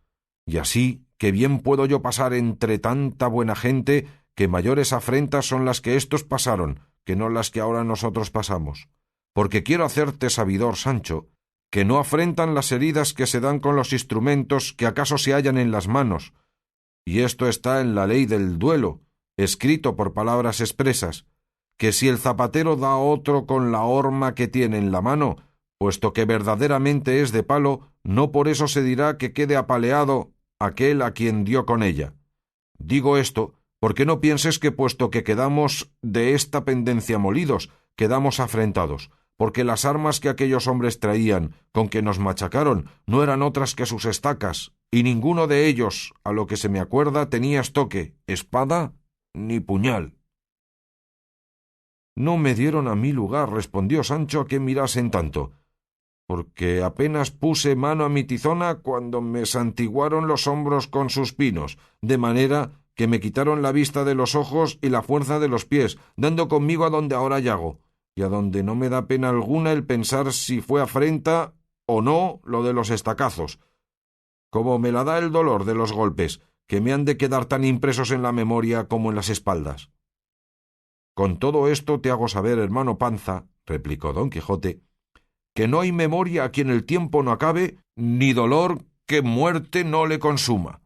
S1: Y así que bien puedo yo pasar entre tanta buena gente, que mayores afrentas son las que éstos pasaron, que no las que ahora nosotros pasamos. Porque quiero hacerte sabidor, Sancho, que no afrentan las heridas que se dan con los instrumentos que acaso se hallan en las manos, y esto está en la ley del duelo, escrito por palabras expresas, que si el zapatero da a otro con la horma que tiene en la mano, puesto que verdaderamente es de palo, no por eso se dirá que quede apaleado aquel a quien dio con ella. Digo esto porque no pienses que puesto que quedamos de esta pendencia molidos, quedamos afrentados, porque las armas que aquellos hombres traían, con que nos machacaron, no eran otras que sus estacas, y ninguno de ellos, a lo que se me acuerda, tenía estoque, espada ni puñal. No me dieron a mí lugar, respondió Sancho, a que mirasen tanto, porque apenas puse mano a mi tizona cuando me santiguaron los hombros con sus pinos, de manera que me quitaron la vista de los ojos y la fuerza de los pies, dando conmigo a donde ahora llago, y a donde no me da pena alguna el pensar si fue afrenta o no lo de los estacazos, como me la da el dolor de los golpes, que me han de quedar tan impresos en la memoria como en las espaldas. Con todo esto te hago saber, hermano Panza, replicó don Quijote, que no hay memoria a quien el tiempo no acabe, ni dolor que muerte no le consuma.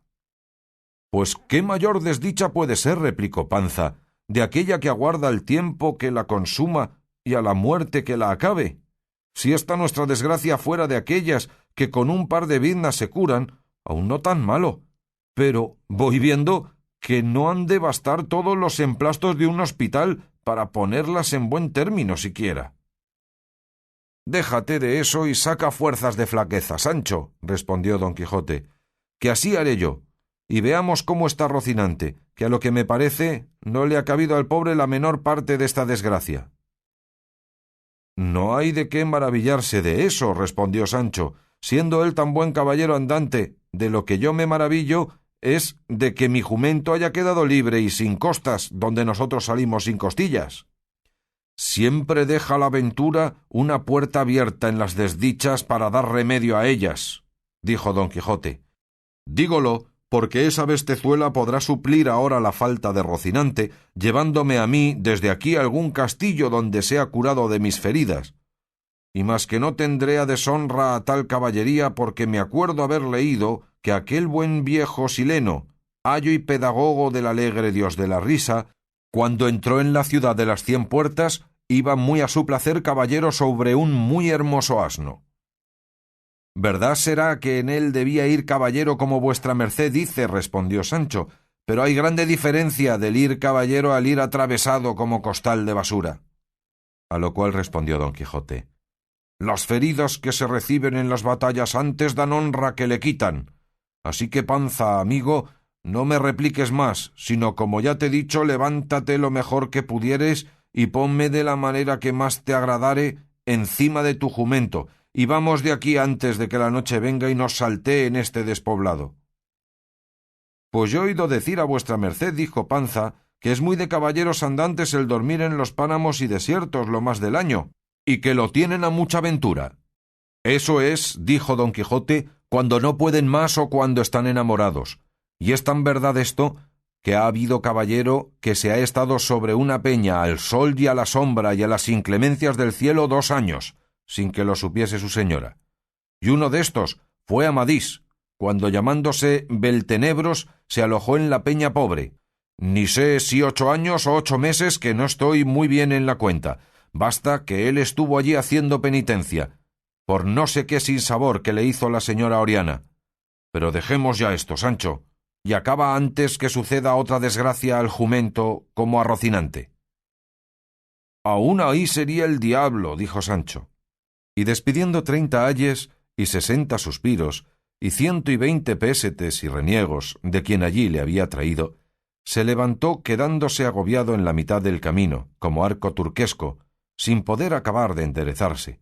S1: Pues qué mayor desdicha puede ser, replicó Panza, de aquella que aguarda el tiempo que la consuma y a la muerte que la acabe. Si esta nuestra desgracia fuera de aquellas que con un par de biznas se curan, aún no tan malo, pero voy viendo que no han de bastar todos los emplastos de un hospital para ponerlas en buen término siquiera. Déjate de eso y saca fuerzas de flaqueza, Sancho, respondió don Quijote, que así haré yo, y veamos cómo está Rocinante, que a lo que me parece no le ha cabido al pobre la menor parte de esta desgracia. No hay de qué maravillarse de eso, respondió Sancho, siendo él tan buen caballero andante. De lo que yo me maravillo es de que mi jumento haya quedado libre y sin costas, donde nosotros salimos sin costillas. Siempre deja la ventura una puerta abierta en las desdichas para dar remedio a ellas, dijo don Quijote. Dígolo porque esa bestezuela podrá suplir ahora la falta de Rocinante, llevándome a mí desde aquí a algún castillo donde sea curado de mis feridas. Y más que no tendré a deshonra a tal caballería, porque me acuerdo haber leído que aquel buen viejo Sileno, ayo y pedagogo del alegre dios de la risa, cuando entró en la ciudad de las 100 puertas, iba muy a su placer caballero sobre un muy hermoso asno. Verdad será que en él debía ir caballero como vuestra merced dice, respondió Sancho, pero hay grande diferencia del ir caballero al ir atravesado como costal de basura. A lo cual respondió don Quijote, las feridas que se reciben en las batallas antes dan honra que le quitan. Así que, Panza, amigo, no me repliques más, sino como ya te he dicho, levántate lo mejor que pudieres y ponme de la manera que más te agradare encima de tu jumento, y vamos de aquí antes de que la noche venga y nos saltee en este despoblado. Pues yo he oído decir a vuestra merced, dijo Panza, que es muy de caballeros andantes el dormir en los páramos y desiertos lo más del año, y que lo tienen a mucha ventura. Eso es, dijo don Quijote, cuando no pueden más o cuando están enamorados. Y es tan verdad esto, que ha habido caballero que se ha estado sobre una peña al sol y a la sombra y a las inclemencias del cielo 2 años, sin que lo supiese su señora. Y uno de estos fue Amadís, cuando llamándose Beltenebros se alojó en la peña pobre. Ni sé si 8 años o 8 meses, que no estoy muy bien en la cuenta. Basta que él estuvo allí haciendo penitencia, por no sé qué sinsabor que le hizo la señora Oriana. Pero dejemos ya esto, Sancho, y acaba antes que suceda otra desgracia al jumento como a Rocinante. Aún ahí sería el diablo, dijo Sancho. Y despidiendo 30 ayes y 60 suspiros y 120 pésetes y reniegos de quien allí le había traído, se levantó quedándose agobiado en la mitad del camino, como arco turquesco, sin poder acabar de enderezarse.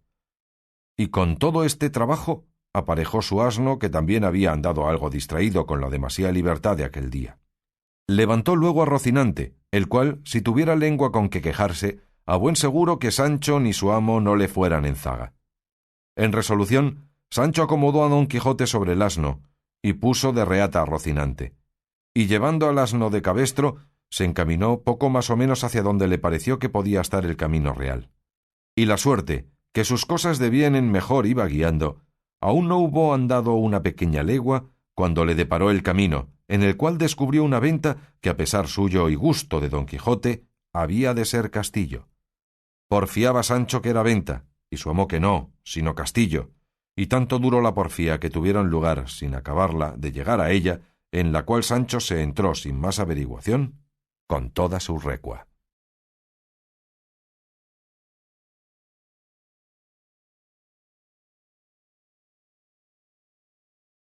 S1: Y con todo este trabajo aparejó su asno, que también había andado algo distraído con la demasiada libertad de aquel día. Levantó luego a Rocinante, el cual, si tuviera lengua con que quejarse, a buen seguro que Sancho ni su amo no le fueran en zaga. En resolución, Sancho acomodó a don Quijote sobre el asno y puso de reata a Rocinante, y llevando al asno de cabestro, se encaminó poco más o menos hacia donde le pareció que podía estar el camino real. Y la suerte, que sus cosas de bien en mejor iba guiando, aún no hubo andado una pequeña legua, cuando le deparó el camino, en el cual descubrió una venta que, a pesar suyo y gusto de don Quijote, había de ser castillo. Porfiaba Sancho que era venta, y su amo que no, sino castillo, y tanto duró la porfía que tuvieron lugar, sin acabarla, de llegar a ella, en la cual Sancho se entró sin más averiguación, con toda su recua.